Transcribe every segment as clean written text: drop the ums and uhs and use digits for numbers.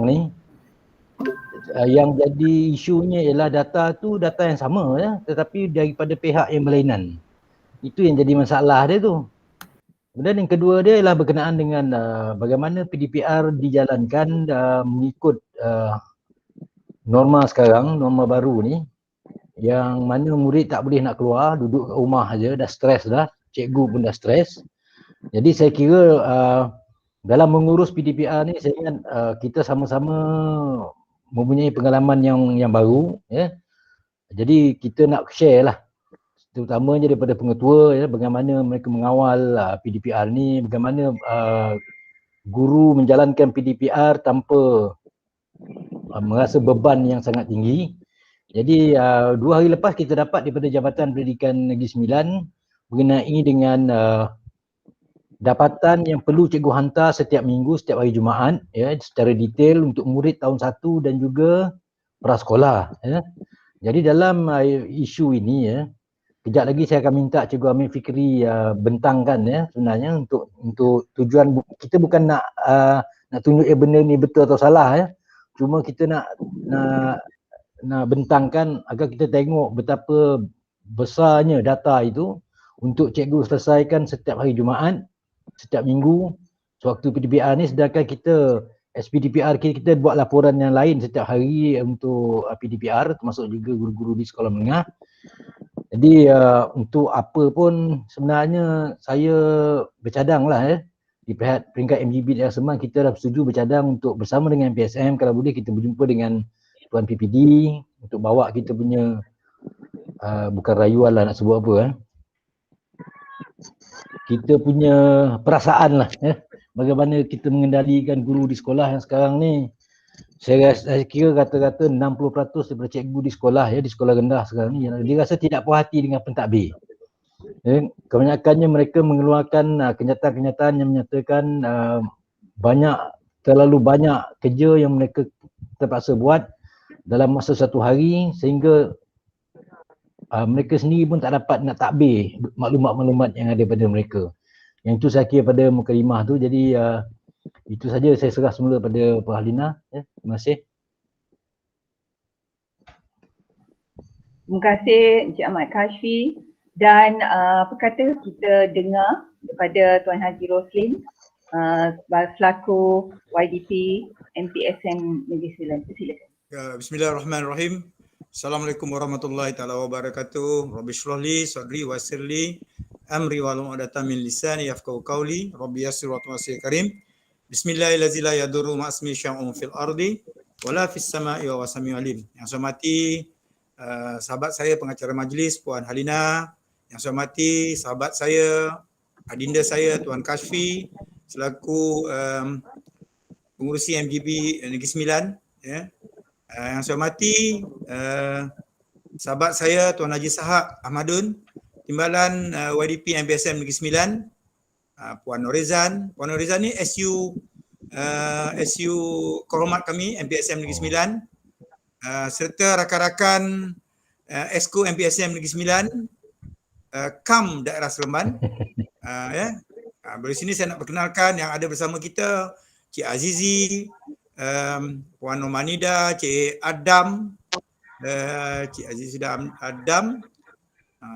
ni yang jadi isunya ialah data tu data yang sama ya, tetapi daripada pihak yang berlainan. Itu yang jadi masalah dia tu. Kemudian yang kedua dia ialah berkenaan dengan bagaimana PDPR dijalankan mengikut norma sekarang, norma baru ni, yang mana murid tak boleh nak keluar, duduk kat rumah aja, dah stres dah, cikgu pun dah stres. Jadi saya kira dalam mengurus PDPR ni, saya ingat kita sama-sama mempunyai pengalaman yang baru ya. Jadi kita nak share lah, terutamanya daripada pengetua ya, bagaimana mereka mengawal PDPR ni, bagaimana guru menjalankan PDPR tanpa merasa beban yang sangat tinggi. Jadi 2 hari lepas kita dapat daripada Jabatan Pendidikan Negeri Sembilan mengenai dengan dapatan yang perlu cikgu hantar setiap minggu, setiap hari Jumaat ya, secara detail untuk murid tahun 1 dan juga prasekolah ya. Jadi dalam isu ini ya, kejap lagi saya akan minta Cikgu Amin Fikri bentangkan ya, sebenarnya untuk tujuan kita bukan nak tunjuk benda ni betul atau salah ya. Cuma kita nak bentangkan agar kita tengok betapa besarnya data itu untuk cikgu selesaikan setiap hari Jumaat, setiap minggu sewaktu PDPR ni, sedangkan kita SPDPR kita buat laporan yang lain setiap hari untuk PDPR, termasuk juga guru-guru di sekolah menengah. Jadi untuk apa pun sebenarnya saya bercadang lah ya, di peringkat MGB Daerah Semang kita dah setuju bercadang untuk bersama dengan PSM, kalau boleh kita berjumpa dengan Tuan PPD untuk bawa kita punya bukan rayuan lah nak sebut apa kita punya perasaan lah ya, bagaimana kita mengendalikan guru di sekolah yang sekarang ni. Saya kira kata-kata 60% daripada cikgu di sekolah ya, di sekolah rendah sekarang ni, dia rasa tidak puas hati dengan pentadbir. Ya, kebanyakannya mereka mengeluarkan kenyataan-kenyataan yang menyatakan terlalu banyak kerja yang mereka terpaksa buat dalam masa satu hari, sehingga mereka sendiri pun tak dapat nak takbir maklumat-maklumat yang ada pada mereka. Yang itu saya kira pada mukadimah tu. Jadi itu saja, saya serah semula pada Puan Halina ya. Terima kasih. Terima kasih Encik Ahmad Kashfi. Dan apa kata kita dengar daripada Tuan Haji Roslin selaku YDP MPSM Negeri Sembilan. Silakan. Bismillahirrahmanirrahim. Assalamualaikum warahmatullahi taala wabarakatuh. Rabbi shrah li sadri wa yassir li amri wahlul 'uqdatam min lisani yafqahu qawli. Rabbi yassir wa tawassir karim. Bismillahirrahmanirrahim. La yadurru ma'asmi syai'un fil ardi wala fis sama'i wa sami'un alim. Yang saya hormati sahabat saya pengacara majlis Puan Halina, yang saya hormati sahabat saya, adinda saya Tuan Kashfi selaku pengurusi MGB Negeri Sembilan ya. Yang saya hormati sahabat saya Tuan Haji Sahak Ahmadun, Timbalan YDP MPSM Negeri Sembilan, Puan Norizan. Puan Norizan ni SU kehormat kami MPSM Negeri Sembilan, serta rakan-rakan Esko MPSM Negeri Sembilan, KAM Daerah Seremban ya. Dari sini saya nak perkenalkan yang ada bersama kita Cik Azizi, Puan Nomanida, Cik Adam, Cik Aziz sudah Adam,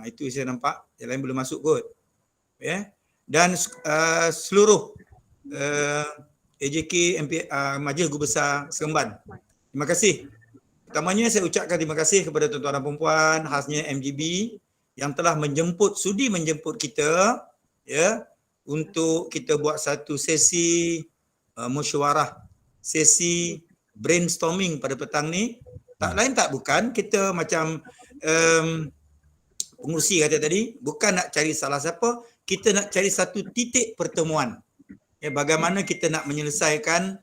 itu saya nampak, yang lain belum masuk kot ya. Dan seluruh AJK Majlis Guru Besar Seremban. Terima kasih. Pertamanya saya ucapkan terima kasih kepada tuan-tuan dan puan-puan, khasnya MGB yang telah sudi menjemput kita ya, untuk kita buat satu sesi mesyuarah, sesi brainstorming pada petang ni. Tak lain tak bukan, kita macam pengurusi kata tadi, bukan nak cari salah siapa, kita nak cari satu titik pertemuan ya, bagaimana kita nak menyelesaikan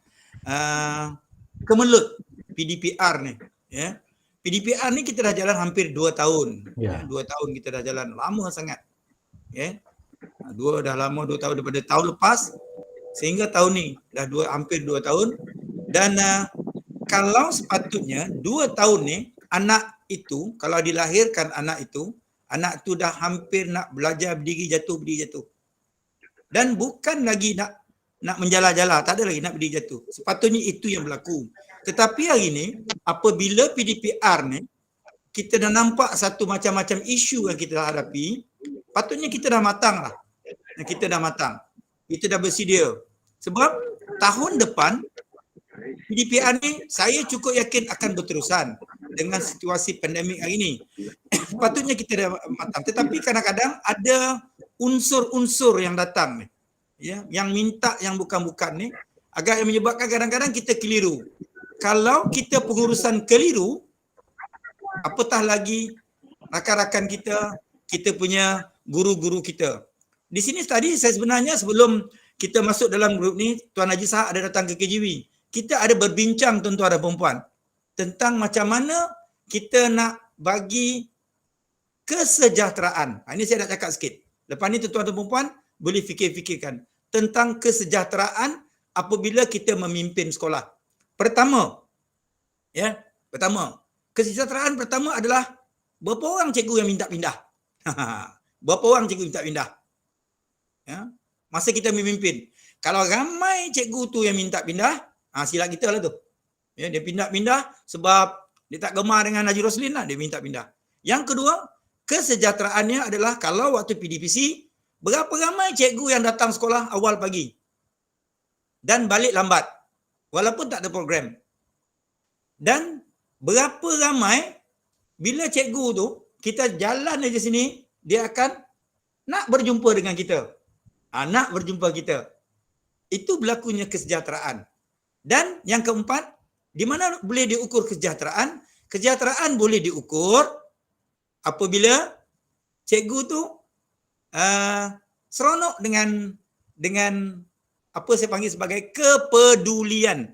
kemelut PDPR ni ya. PDPR ni kita dah jalan hampir 2 tahun ya. 2 tahun kita dah jalan, lama sangat ya. Dah lama 2 tahun daripada tahun lepas sehingga tahun ni dah hampir 2 tahun. Dan kalau sepatutnya 2 tahun ni anak itu, kalau dilahirkan anak itu dah hampir nak belajar berdiri jatuh. Dan bukan lagi nak nak menjala-jala, tak ada lagi nak berdiri jatuh. Sepatutnya itu yang berlaku. Tetapi hari ini, apabila PDPR ni, kita dah nampak satu macam-macam isu yang kita hadapi, patutnya kita dah matang lah. Kita dah matang. Kita dah bersedia. Sebab tahun depan, PDPR ni saya cukup yakin akan berterusan dengan situasi pandemik hari ini. Patutnya kita dah matang. Tetapi kadang-kadang ada unsur-unsur yang datang ni, ya, yang minta yang bukan-bukan ni, agak yang menyebabkan kadang-kadang kita keliru. Kalau kita pengurusan keliru, apatah lagi rakan-rakan kita, kita punya guru-guru kita. Di sini tadi saya sebenarnya sebelum kita masuk dalam grup ni, Tuan Haji Sahak ada datang ke KJV. Kita ada berbincang tuan-tuan dan puan tentang macam mana kita nak bagi kesejahteraan. Ini saya nak cakap sikit. Lepas ni tuan-tuan dan puan boleh fikir-fikirkan tentang kesejahteraan apabila kita memimpin sekolah. Pertama, kesejahteraan pertama adalah berapa orang cikgu yang minta pindah? Berapa orang cikgu minta pindah? Ya, masa kita memimpin. Kalau ramai cikgu tu yang minta pindah, silap kita lah tu. Ya, dia pindah-pindah sebab dia tak gemar dengan Haji Roslin lah, dia minta pindah. Yang kedua, kesejahteraannya adalah kalau waktu PDPC, berapa ramai cikgu yang datang sekolah awal pagi dan balik lambat walaupun tak ada program. Dan berapa ramai bila cikgu tu kita jalan aja sini, dia akan nak berjumpa dengan kita. Nak berjumpa kita. Itu berlakunya kesejahteraan. Dan yang keempat, di mana boleh diukur kesejahteraan? Kesejahteraan boleh diukur apabila cikgu tu seronok dengan apa saya panggil sebagai kepedulian.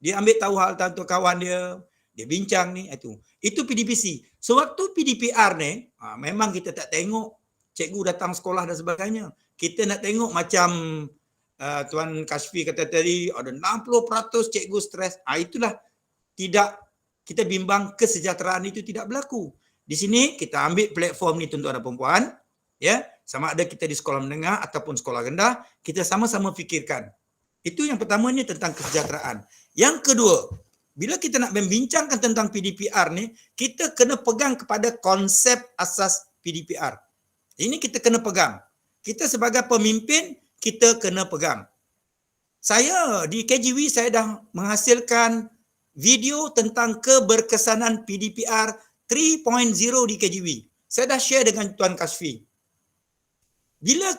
Dia ambil tahu hal tentang kawan dia bincang ni, itu PDPC. Sewaktu PDPR ni, memang kita tak tengok cikgu datang sekolah dan sebagainya. Kita nak tengok macam Tuan Kashfi kata tadi, ada 60% cikgu stres. Itulah tidak, kita bimbang kesejahteraan itu tidak berlaku. Di sini kita ambil platform ni tuan-tuan dan puan-puan, ya, sama ada kita di sekolah menengah ataupun sekolah rendah, kita sama-sama fikirkan. Itu yang pertama ni tentang kesejahteraan. Yang kedua, bila kita nak membincangkan tentang PDPR ni, kita kena pegang kepada konsep asas PDPR. Ini kita kena pegang. Kita sebagai pemimpin, kita kena pegang. Saya di KJV, saya dah menghasilkan video tentang keberkesanan PDPR 3.0 di KJV. Saya dah share dengan Tuan Kashfi. Bila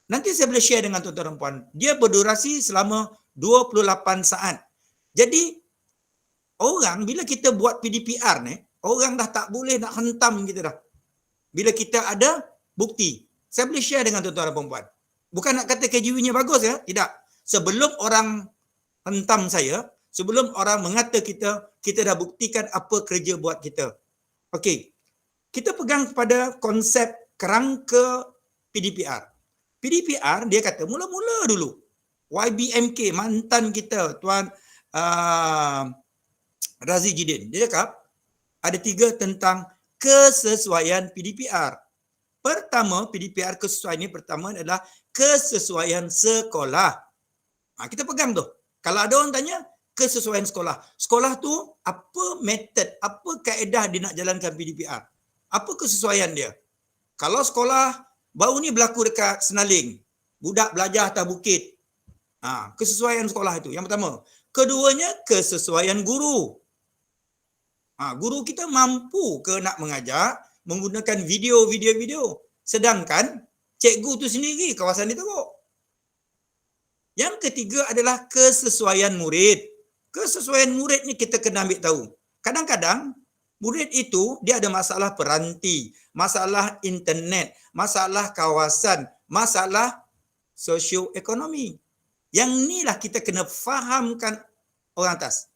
nanti saya boleh share dengan tuan-tuan dan puan. Dia berdurasi selama 28 saat. Jadi orang bila kita buat PDPR ni, orang dah tak boleh nak hentam kita dah. Bila kita ada bukti. Saya boleh share dengan tuan-tuan dan puan. Bukan nak kata KJV-nya bagus ya, tidak. Sebelum orang hentam saya, sebelum orang mengata kita dah buktikan apa kerja buat kita. Okey. Kita pegang kepada konsep kerangka PDPR. PDPR dia kata mula-mula dulu YBMK mantan kita Tuan Razi Jidin, dia cakap ada 3 tentang kesesuaian PDPR. Pertama, PDPR kesesuaian ini pertama adalah kesesuaian sekolah. Kita pegang tu. Kalau ada orang tanya kesesuaian sekolah. Sekolah tu apa metod, apa kaedah dia nak jalankan PDPR? Apa kesesuaian dia? Kalau sekolah baru ni berlaku dekat Senaling, budak belajar atas bukit. Kesesuaian sekolah itu yang pertama. Keduanya kesesuaian guru. Guru kita mampu ke nak mengajar menggunakan video. Sedangkan cikgu tu sendiri kawasan dia teruk. Yang ketiga adalah kesesuaian murid. Kesesuaian murid ni kita kena ambil tahu. Kadang-kadang murid itu dia ada masalah peranti, masalah internet, masalah kawasan, masalah sosioekonomi. Yang inilah kita kena fahamkan orang atas.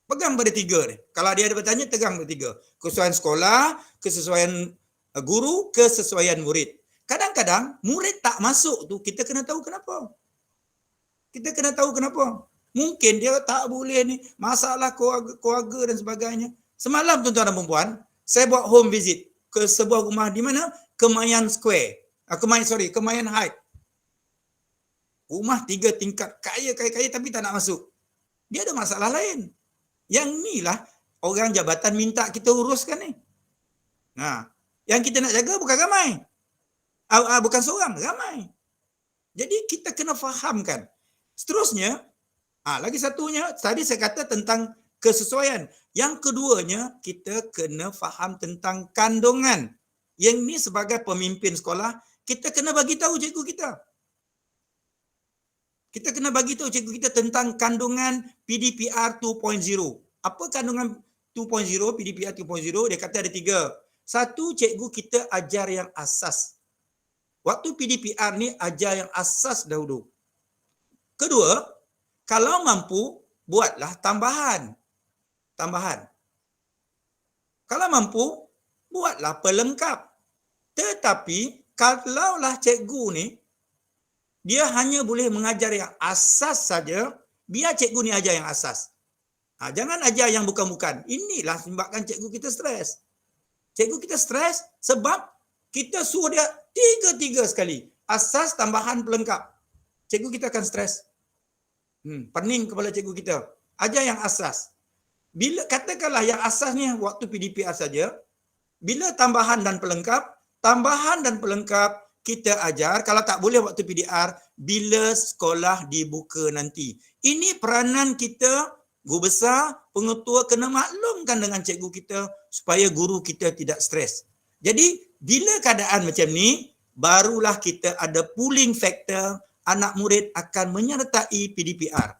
Pegang pada 3 ni. Kalau dia ada bertanya, pegang pada 3. Kesesuaian sekolah, kesesuaian guru, kesesuaian murid. Kadang-kadang murid tak masuk tu, kita kena tahu kenapa. Mungkin dia tak boleh ni, masalah keluarga dan sebagainya. Semalam tuan-tuan dan puan-puan, saya buat home visit ke sebuah rumah di mana? Kemayan Square. Kemayan Heights. Rumah 3 tingkat, kaya tapi tak nak masuk. Dia ada masalah lain. Yang inilah orang jabatan minta kita uruskan ni. Nah, yang kita nak jaga bukan ramai. Bukan seorang, ramai. Jadi kita kena fahamkan. Seterusnya, lagi satunya, tadi saya kata tentang kesesuaian. Yang keduanya, kita kena faham tentang kandungan. Yang ini sebagai pemimpin sekolah, kita kena bagi tahu cikgu kita. Kita kena bagi tahu cikgu kita tentang kandungan PDPR 2.0. Apa kandungan 2.0, PDPR 2.0? Dia kata ada 3. Satu, cikgu kita ajar yang asas. Waktu PDPR ni ajar yang asas dahulu. Kedua, kalau mampu, buatlah tambahan. Kalau mampu, buatlah pelengkap. Tetapi, kalaulah cikgu ni, dia hanya boleh mengajar yang asas saja, biar cikgu ni ajar yang asas. Jangan ajar yang bukan-bukan. Inilah sebabkan cikgu kita stres. Cikgu kita stres sebab kita suruh dia 3 sekali. Asas, tambahan, pelengkap. Cikgu kita akan stres. Pening kepala cikgu kita. Ajar yang asas. Bila katakanlah yang asas ni waktu PDPR saja, bila tambahan dan pelengkap kita ajar, kalau tak boleh waktu PDR, bila sekolah dibuka nanti. Ini peranan kita, guru besar, pengetua kena maklumkan dengan cikgu kita supaya guru kita tidak stres. Jadi, bila keadaan macam ni, barulah kita ada pooling factor, anak murid akan menyertai PDPR.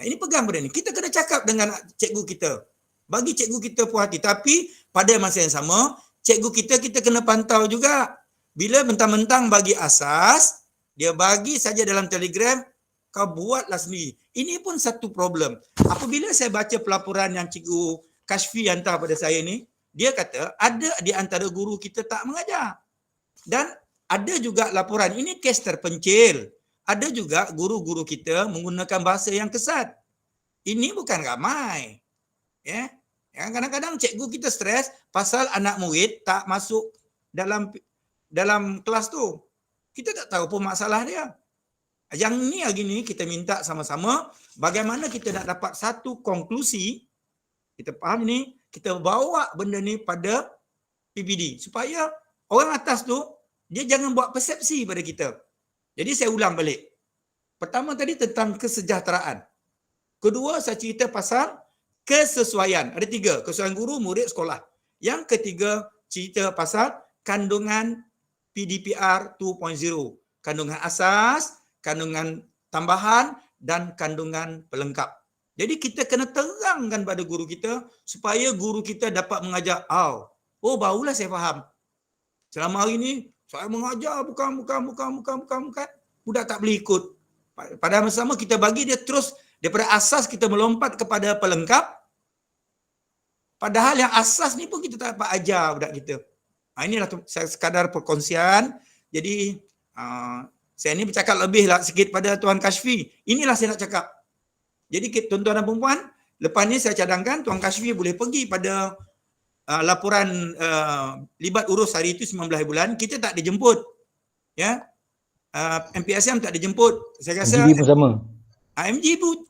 Ini pegang benda ni. Kita kena cakap dengan cikgu kita. Bagi cikgu kita puas hati. Tapi pada masa yang sama, cikgu kita kena pantau juga. Bila mentang-mentang bagi asas, dia bagi saja dalam Telegram, kau buatlah sendiri. Ini pun satu problem. Apabila saya baca pelaporan yang Cikgu Kashfi hantar pada saya ni, dia kata ada di antara guru kita tak mengajar. Dan ada juga laporan, ini kes terpencil. Ada juga guru-guru kita menggunakan bahasa yang kesat. Ini bukan ramai. Ya. Kadang-kadang cikgu kita stres pasal anak murid tak masuk dalam kelas tu. Kita tak tahu pun masalah dia. Yang ni hari ni kita minta sama-sama bagaimana kita nak dapat satu konklusi. Kita faham ni, kita bawa benda ni pada PPD supaya orang atas tu dia jangan buat persepsi pada kita. Jadi saya ulang balik. Pertama tadi tentang kesejahteraan. Kedua saya cerita pasal kesesuaian. Ada 3, kesesuaian guru, murid, sekolah. Yang ketiga cerita pasal kandungan PDPR 2.0. Kandungan asas, kandungan tambahan dan kandungan pelengkap. Jadi kita kena terangkan pada guru kita supaya guru kita dapat mengajar. Oh barulah saya faham. Selama hari ni saya mengajar bukan. Budak tak boleh ikut. Pada masa sama kita bagi dia terus daripada asas kita melompat kepada pelengkap. Padahal yang asas ni pun kita tak dapat ajar budak kita. Inilah saya sekadar perkongsian. Jadi saya ni bercakap lebih lah sikit pada Tuan Kashfi. Inilah saya nak cakap. Jadi tuan-tuan dan perempuan, lepas ni saya cadangkan Tuan Kashfi boleh pergi pada laporan libat urus hari itu 19 bulan. Kita tak dijemput. Ya. MPSM tak dijemput. Saya rasa MGB pun sama.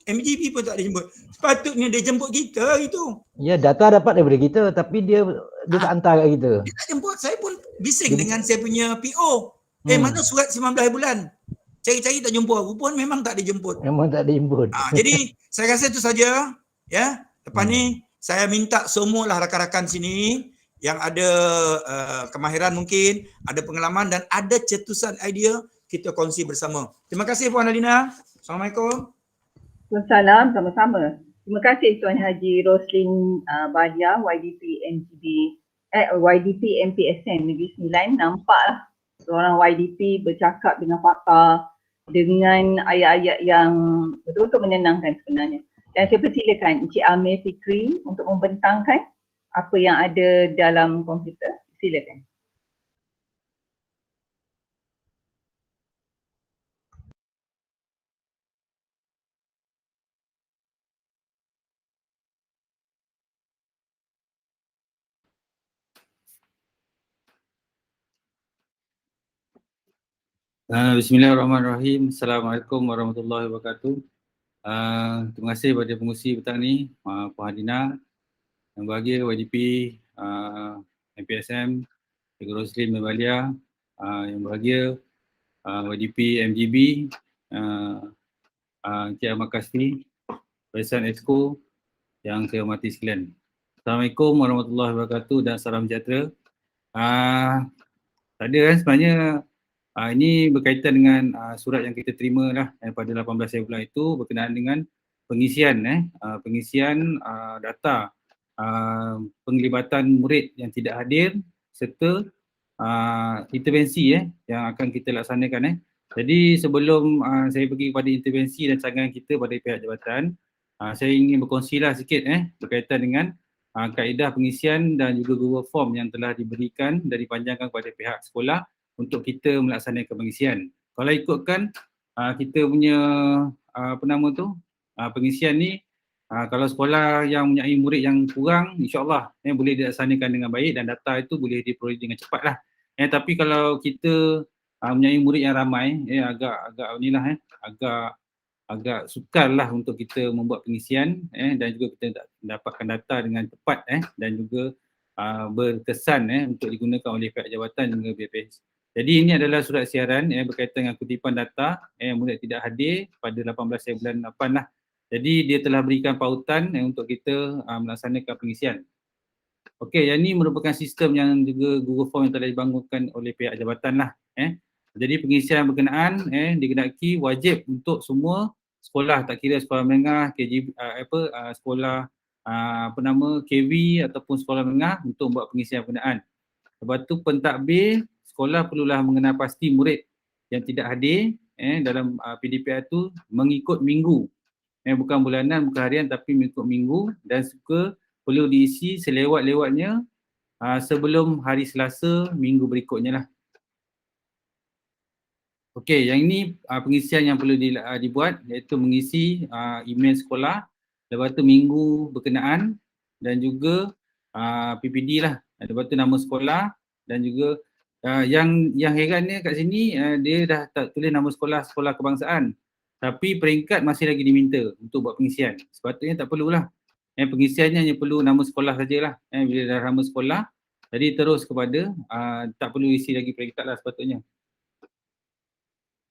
MGB pun tak dijemput. Sepatutnya dia jemput kita itu. Ya, data dapat daripada kita tapi dia tak hantar kat kita. Dia tak jemput. Saya pun bising dengan saya punya PO. Mana surat 19 bulan? Cari-cari tak jumpa. Rupanya memang tak dijemput. Memang tak dijemput. Jadi saya rasa itu saja. Ya. Lepas ni saya minta semualah rakan-rakan sini yang ada kemahiran mungkin, ada pengalaman dan ada cetusan idea, kita kongsi bersama. Terima kasih Puan Alina. Assalamualaikum. Waalaikumsalam, sama-sama. Terima kasih Tuan Haji Roslin Bahdia, YDP MPSM Negeri Sembilan. Nampaklah seorang YDP bercakap dengan fakta, dengan ayat-ayat yang betul-betul menenangkan sebenarnya. Dan saya persilakan Encik Amir Fikri untuk membentangkan apa yang ada dalam komputer. Silakan. Bismillahirrahmanirrahim. Assalamualaikum warahmatullahi wabarakatuh. Terima kasih kepada pengurusi petang ni, Puan Hadina, yang bahagia YDP, MPSM, Cikgu Rosli Mebalia, yang bahagia YDP MGB, Encik Ahmad Kasmi, Presiden Exco, yang saya hormati sekalian. Assalamualaikum warahmatullahi wabarakatuh dan salam sejahtera. Tadi kan sebenarnya ini berkaitan dengan surat yang kita terima lah pada 18 bulan itu berkenaan dengan pengisian data penglibatan murid yang tidak hadir serta intervensi yang akan kita laksanakan. Jadi sebelum saya pergi kepada intervensi dan cadangan kita pada pihak jabatan, saya ingin berkongsilah sikit berkaitan dengan kaedah pengisian dan juga Google Form yang telah diberikan dan dipanjangkan kepada pihak sekolah untuk kita melaksanakan pengisian. Kalau ikutkan kita punya pengisian ni, kalau sekolah yang mempunyai murid yang kurang, insyaAllah boleh dilaksanakan dengan baik dan data itu boleh diperoleh dengan cepat lah. Tapi kalau kita mempunyai murid yang ramai, agak sukar lah untuk kita membuat pengisian dan juga kita dapatkan data dengan tepat dan juga berkesan untuk digunakan oleh pihak jabatan dan juga BPS. Jadi ini adalah surat siaran berkaitan dengan kutipan data murid tidak hadir pada 18 bulan 8 lah. Jadi dia telah berikan pautan untuk kita melaksanakan pengisian. Okey, yang ini merupakan sistem yang juga Google Form yang telah dibangunkan oleh pihak jabatan lah. Jadi pengisian berkenaan dikenaki wajib untuk semua sekolah, tak kira sekolah menengah, KGB, sekolah KV ataupun sekolah menengah untuk buat pengisian berkenaan. Lepas tu pentadbir sekolah perlulah mengenal pasti murid yang tidak hadir dalam PDPR tu mengikut minggu. Bukan bulanan, bukan harian tapi mengikut minggu dan suka perlu diisi selewat-lewatnya sebelum hari Selasa minggu berikutnya lah. Okey, yang ini pengisian yang perlu dibuat iaitu mengisi email sekolah, lepas tu minggu berkenaan dan juga PPD lah. Lepas tu nama sekolah dan juga yang herannya kat sini dia dah tak tulis nama sekolah kebangsaan. Tapi peringkat masih lagi diminta untuk buat pengisian. Sepatutnya tak perlulah. Pengisiannya hanya perlu nama sekolah sajalah. Bila dah nama sekolah, jadi terus kepada tak perlu isi lagi peringkat lah sepatutnya.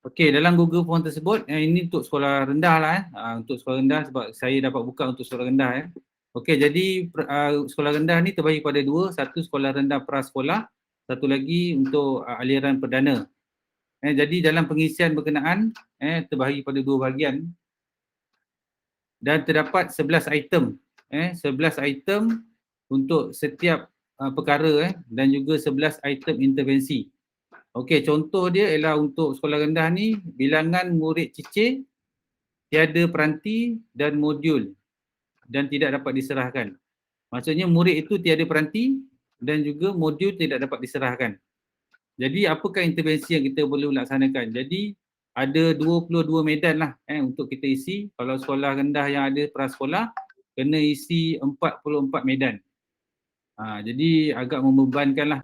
Okey, dalam Google Form tersebut, ini untuk sekolah rendah lah. Untuk sekolah rendah sebab saya dapat buka untuk sekolah rendah. Okey, jadi sekolah rendah ni terbahagi pada dua. Satu sekolah rendah prasekolah, satu lagi untuk aliran perdana. Jadi dalam pengisian berkenaan terbahagi pada dua bahagian dan terdapat 11 item. 11 item untuk setiap perkara dan juga 11 item intervensi. Okey, contoh dia ialah untuk sekolah rendah ni bilangan murid cicir, tiada peranti dan modul dan tidak dapat diserahkan. Maksudnya murid itu tiada peranti dan juga modul tidak dapat diserahkan. Jadi apakah intervensi yang kita perlu laksanakan? Jadi ada 22 medan lah untuk kita isi. Kalau sekolah rendah yang ada prasekolah kena isi 44 medan. Jadi agak membebankan lah.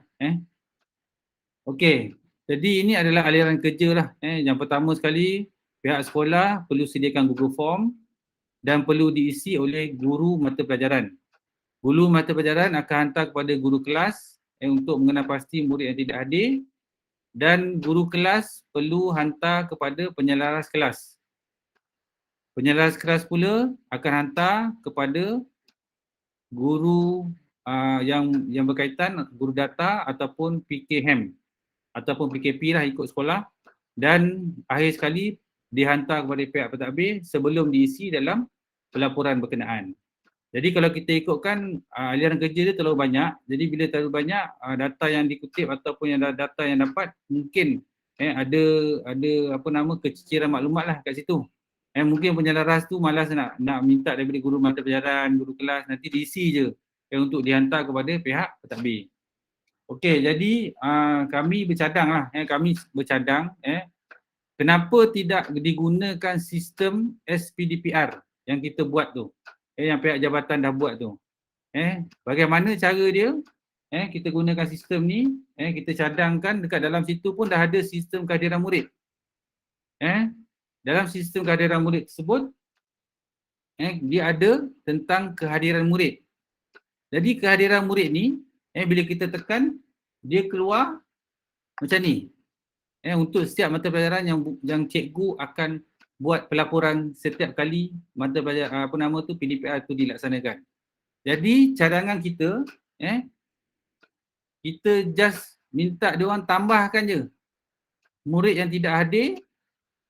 Okey, jadi ini adalah aliran kerja lah. Yang pertama sekali, pihak sekolah perlu sediakan Google Form dan perlu diisi oleh guru mata pelajaran. Guru mata pelajaran akan hantar kepada guru kelas untuk mengenal pasti murid yang tidak hadir dan guru kelas perlu hantar kepada penyelaras kelas. Penyelaras kelas pula akan hantar kepada guru yang berkaitan, guru data ataupun PKM ataupun PKP lah ikut sekolah dan akhir sekali dihantar kepada pihak pentadbir sebelum diisi dalam pelaporan berkenaan. Jadi kalau kita ikutkan aliran kerja dia terlalu banyak, jadi bila terlalu banyak data yang dikutip ataupun yang data yang dapat mungkin ada keciciran maklumat lah kat situ. Mungkin penyelaras tu malas nak minta daripada guru mata pelajaran, guru kelas, nanti diisi je untuk dihantar kepada pihak pentadbir. Okey, jadi kami bercadang kenapa tidak digunakan sistem SPDPR yang kita buat tu, yang pihak jabatan dah buat tu. Bagaimana cara dia? Kita gunakan sistem ni, kita cadangkan dekat dalam situ pun dah ada sistem kehadiran murid. dalam sistem kehadiran murid tersebut dia ada tentang kehadiran murid. Jadi kehadiran murid ni bila kita tekan dia keluar macam ni. Untuk setiap mata pelajaran yang cikgu akan buat pelaporan setiap kali mata pelajaran PDPR tu dilaksanakan. Jadi cadangan kita kita just minta dia orang tambahkan je murid yang tidak hadir,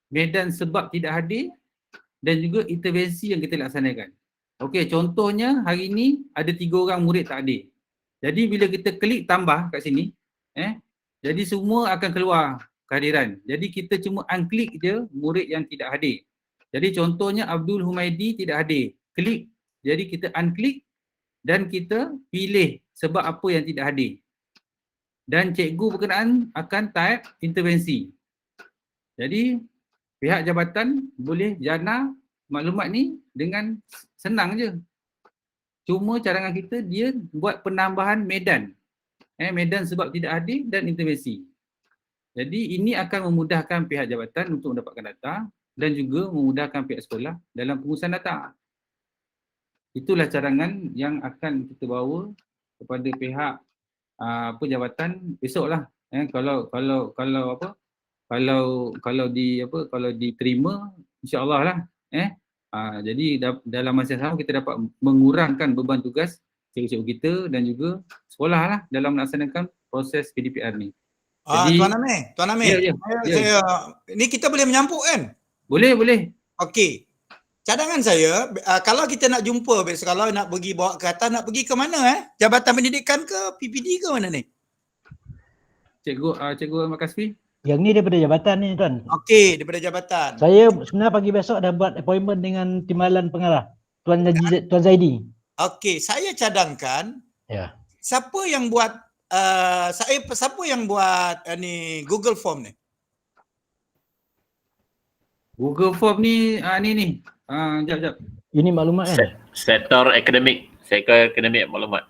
medan sebab tidak hadir dan juga intervensi yang kita laksanakan. Okey, contohnya hari ni ada 3 orang murid tak hadir. Jadi bila kita klik tambah kat sini, jadi semua akan keluar kehadiran. Jadi kita cuma unklik je murid yang tidak hadir. Jadi contohnya Abdul Humaidi tidak hadir. Klik. Jadi kita unklik dan kita pilih sebab apa yang tidak hadir. Dan cikgu berkenaan akan type intervensi. Jadi pihak jabatan boleh jana maklumat ni dengan senang je. Cuma cadangan kita dia buat penambahan medan. Medan sebab tidak hadir dan intervensi. Jadi ini akan memudahkan pihak jabatan untuk mendapatkan data dan juga memudahkan pihak sekolah dalam pengurusan data. Itulah cadangan yang akan kita bawa kepada pihak jabatan besoklah. Kalau diterima insya-Allah lah. Jadi dalam masa yang sama kita dapat mengurangkan beban tugas cikgu-cikgu kita dan juga sekolah lah dalam melaksanakan proses PDPR ni. Jadi, Tuan Amir, ni kita boleh menyampuk kan? Boleh. Okey. Cadangan saya, kalau kita nak jumpa besok, kalau nak pergi bawa ke atas, nak pergi ke mana Jabatan Pendidikan ke PPD ke mana ni? Cikgu Makasfi. Yang ni daripada jabatan ni tuan. Okey, daripada jabatan. Saya sebenarnya pagi besok dah buat appointment dengan timbalan pengarah Tuan Zaidi. Okey, saya cadangkan siapa yang buat ni Google Form ni? Google Form ni jap. Ini maklumat kan? Sektor akademik maklumat.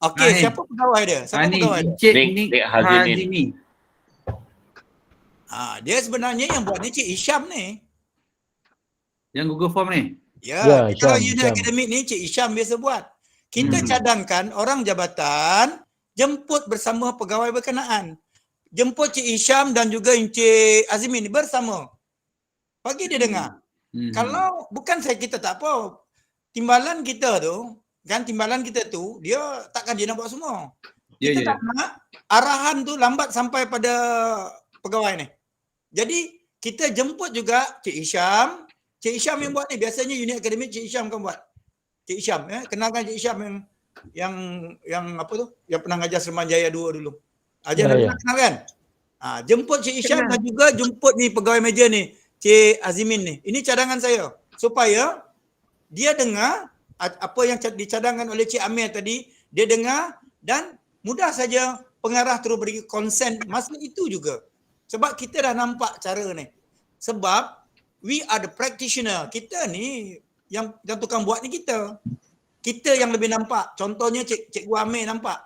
Okey, siapa pegawai dia? Encik Nik Hazimi. Dia sebenarnya yang buat ni Cik Isham ni. Yang Google Form ni? Ya, kalau unit akademik ni Cik Isham biasa buat. Kita cadangkan orang jabatan jemput bersama pegawai berkenaan. Jemput Cik Isham dan juga Encik Azimin bersama. Bagi dia dengar. Kalau bukan kita tak apa. Timbalan kita tu, dia takkan dia nak buat semua. Kita tak nak arahan tu lambat sampai pada pegawai ni. Jadi kita jemput juga Cik Isham. Cik Isham yang buat ni. Biasanya unit akademik Cik Isham kan buat. Cik Isham, kenalkan Cik Isham yang apa tu? Yang pernah ngajar Seremban Jaya 2 dulu. Kenal kan? Jemput Cik Isham dan juga jemput ni pegawai meja ni, Cik Azimin ni. Ini cadangan saya. Supaya dia dengar apa yang dicadangkan oleh Cik Amir tadi, dia dengar dan mudah saja pengarah terus beri konsen masa itu juga. Sebab kita dah nampak cara ni. Sebab we are the practitioner. Kita ni yang tukang buat ni kita. Kita yang lebih nampak. Contohnya Cikgu Amir nampak.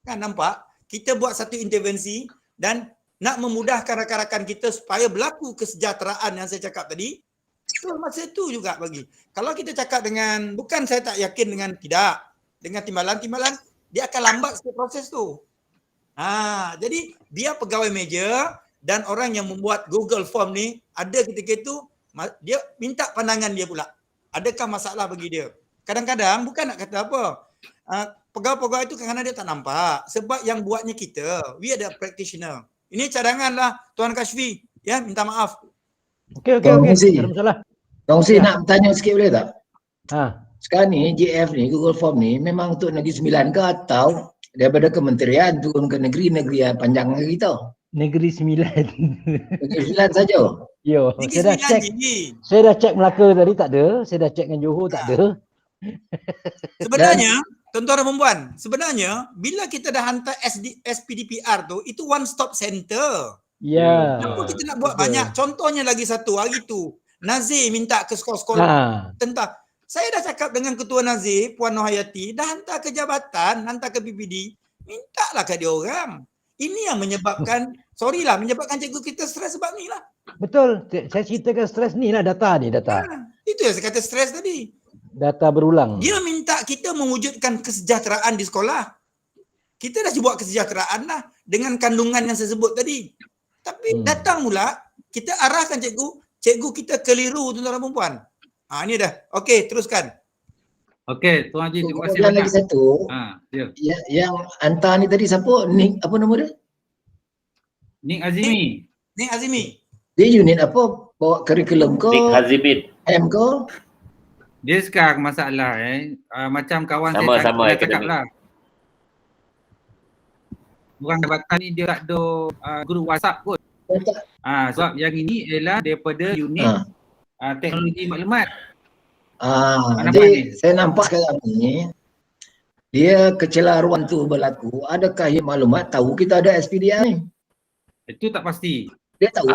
Kan nampak? Kita buat satu intervensi dan nak memudahkan rakan-rakan kita supaya berlaku kesejahteraan yang saya cakap tadi. So, masa itu juga bagi. Kalau kita cakap dengan, bukan saya tak yakin dengan timbalan, dia akan lambat sikit proses tu. Jadi biar pegawai meja dan orang yang membuat Google Form ni, ada ketika itu, dia minta pandangan dia pula. Adakah masalah bagi dia? Kadang-kadang bukan nak kata apa. Pegawai-pegawai itu kadang-kadang dia tak nampak. Sebab yang buatnya kita. We are the practitioner. Ini cadangan lah Tuan Kashfi. Ya, minta maaf. Okey. Tak ada masalah. Tuan Husin nak bertanya sikit boleh tak? Sekarang ni JF ni, Google Form ni memang untuk Negeri Sembilan ke atau daripada kementerian turun ke negeri-negeri yang panjang lagi tau? Negeri Sembilan. Negeri Sembilan saja. Saya dah cek Melaka tadi tak ada. Saya dah cek dengan Johor tak ada. Sebenarnya, tuan-tuan dan perempuan, sebenarnya bila kita dah hantar SPDPR tu, itu one stop center. Ya. Apa kita nak buat banyak? Contohnya lagi satu, hari tu Nazir minta ke sekolah-sekolah tentang, saya dah cakap dengan Ketua Nazir, Puan Nohayati, dah hantar ke jabatan, hantar ke PPD, mintalah ke dia orang. Ini yang menyebabkan, menyebabkan cikgu kita stres sebab ni lah. Betul. Saya ceritakan stres ni lah data ni, data. Itu yang saya kata stres tadi. Data berulang. Dia minta kita mewujudkan kesejahteraan di sekolah. Kita dah buat kesejahteraan lah dengan kandungan yang saya sebut tadi. Tapi datang pula, kita arahkan cikgu kita keliru tuan-tuan dan puan. Ini dah. Okey, teruskan. Okey, Tuan Haji, terima kasih Kemudian banyak. lagi satu, yang hantar ni tadi siapa? Nick, apa nama dia? Nik Azimi. Ni Azimi. Dia unit apa? Bawa kurikulum ke? Nik Hazimin. M ke? Dia sekarang masalah macam kawan Sama-sama saya dah cakap akademik. lah. Orang jabatan ni dia tak ada grup WhatsApp kot. Sebab yang ini ialah daripada unit teknologi maklumat. Jadi saya nampak sekarang ni dia kecelaruan tu berlaku. Adakah yang maklumat tahu kita ada SPDR ni? Itu tak pasti. Dia tahu.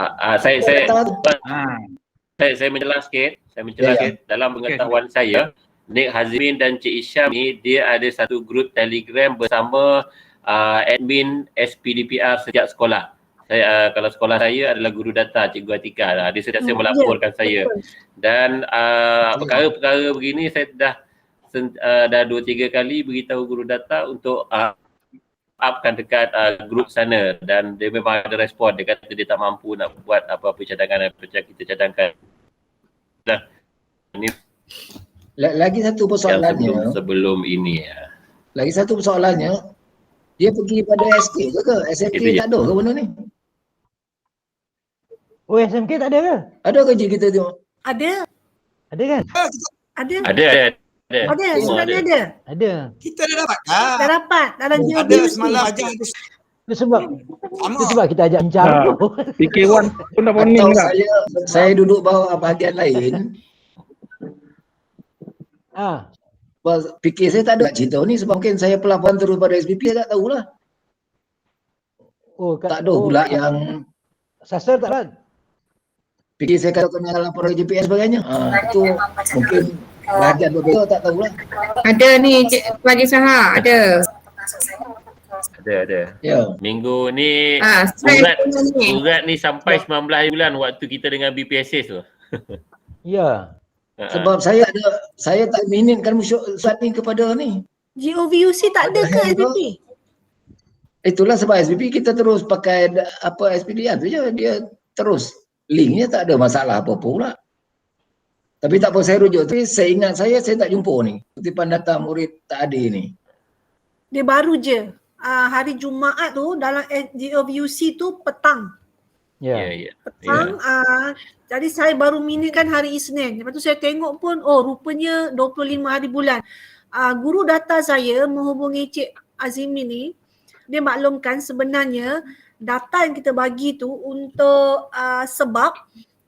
Saya menjelas sikit. Dalam pengetahuan saya, Nik Hazimin dan Cik Isyam ni dia ada satu grup Telegram bersama admin SPDPR sejak sekolah. Saya kalau sekolah saya adalah guru data Cikgu Atika. Dia sentiasa melaporkan saya. Dan perkara-perkara begini saya dah 2-3 kali beritahu guru data untuk upkan dekat grup sana, dan dia memang ada respon. Dia kata dia tak mampu nak buat apa-apa cadangan macam kita cadangkan. Dah. Ini lagi satu persoalannya. Sebelum ini Lagi satu persoalannya, dia pergi pada SK ke? SMK tak ada ke benda ni? Oh, SMK tak ada ke? Ada ke je kita tengok? Ada. Ada kan? Ada. Ada. Sebenarnya ada. Ada. Kita dah dapat dah. Dah dapat. Dalam Ada semalam ajar tu. Itu sebab kita ajak bincang tu. PK1 pun dah warning Atau tak? saya duduk bawah bahagian lain. Fikir saya tak ada cerita ni sebab mungkin saya pelabuhan terus pada SPP, saya tak tahulah. Tak ada pula yang sasar tak ada. fikir saya kata kena laporan GPS sebagainya. Itu mungkin bahagian berbeza, tak tahulah. Ada ni bagi Saha, ada. Ada. Ya. Minggu ni surat ni sampai 19 bulan waktu kita dengan BPSS tu. Ya. Sebab saya tak minitkan surat ni kepada ni. GOVUC tak ada ke SPP? Itulah sebab SPP kita terus pakai SPDR tu je, dia terus linknya tak ada masalah apa-apa pula. Tapi tak apa, saya rujuk. Tapi saya ingat saya tak jumpa ni. Kutipan data murid tak ada ni. Dia baru je. Hari Jumaat tu dalam GOVUC tu petang. Ya. Petang. Jadi saya baru minitkan hari Isnin. Lepas tu saya tengok pun, rupanya 25 hari bulan. Guru data saya menghubungi Cik Azimi ni. Dia maklumkan sebenarnya data yang kita bagi tu untuk sebab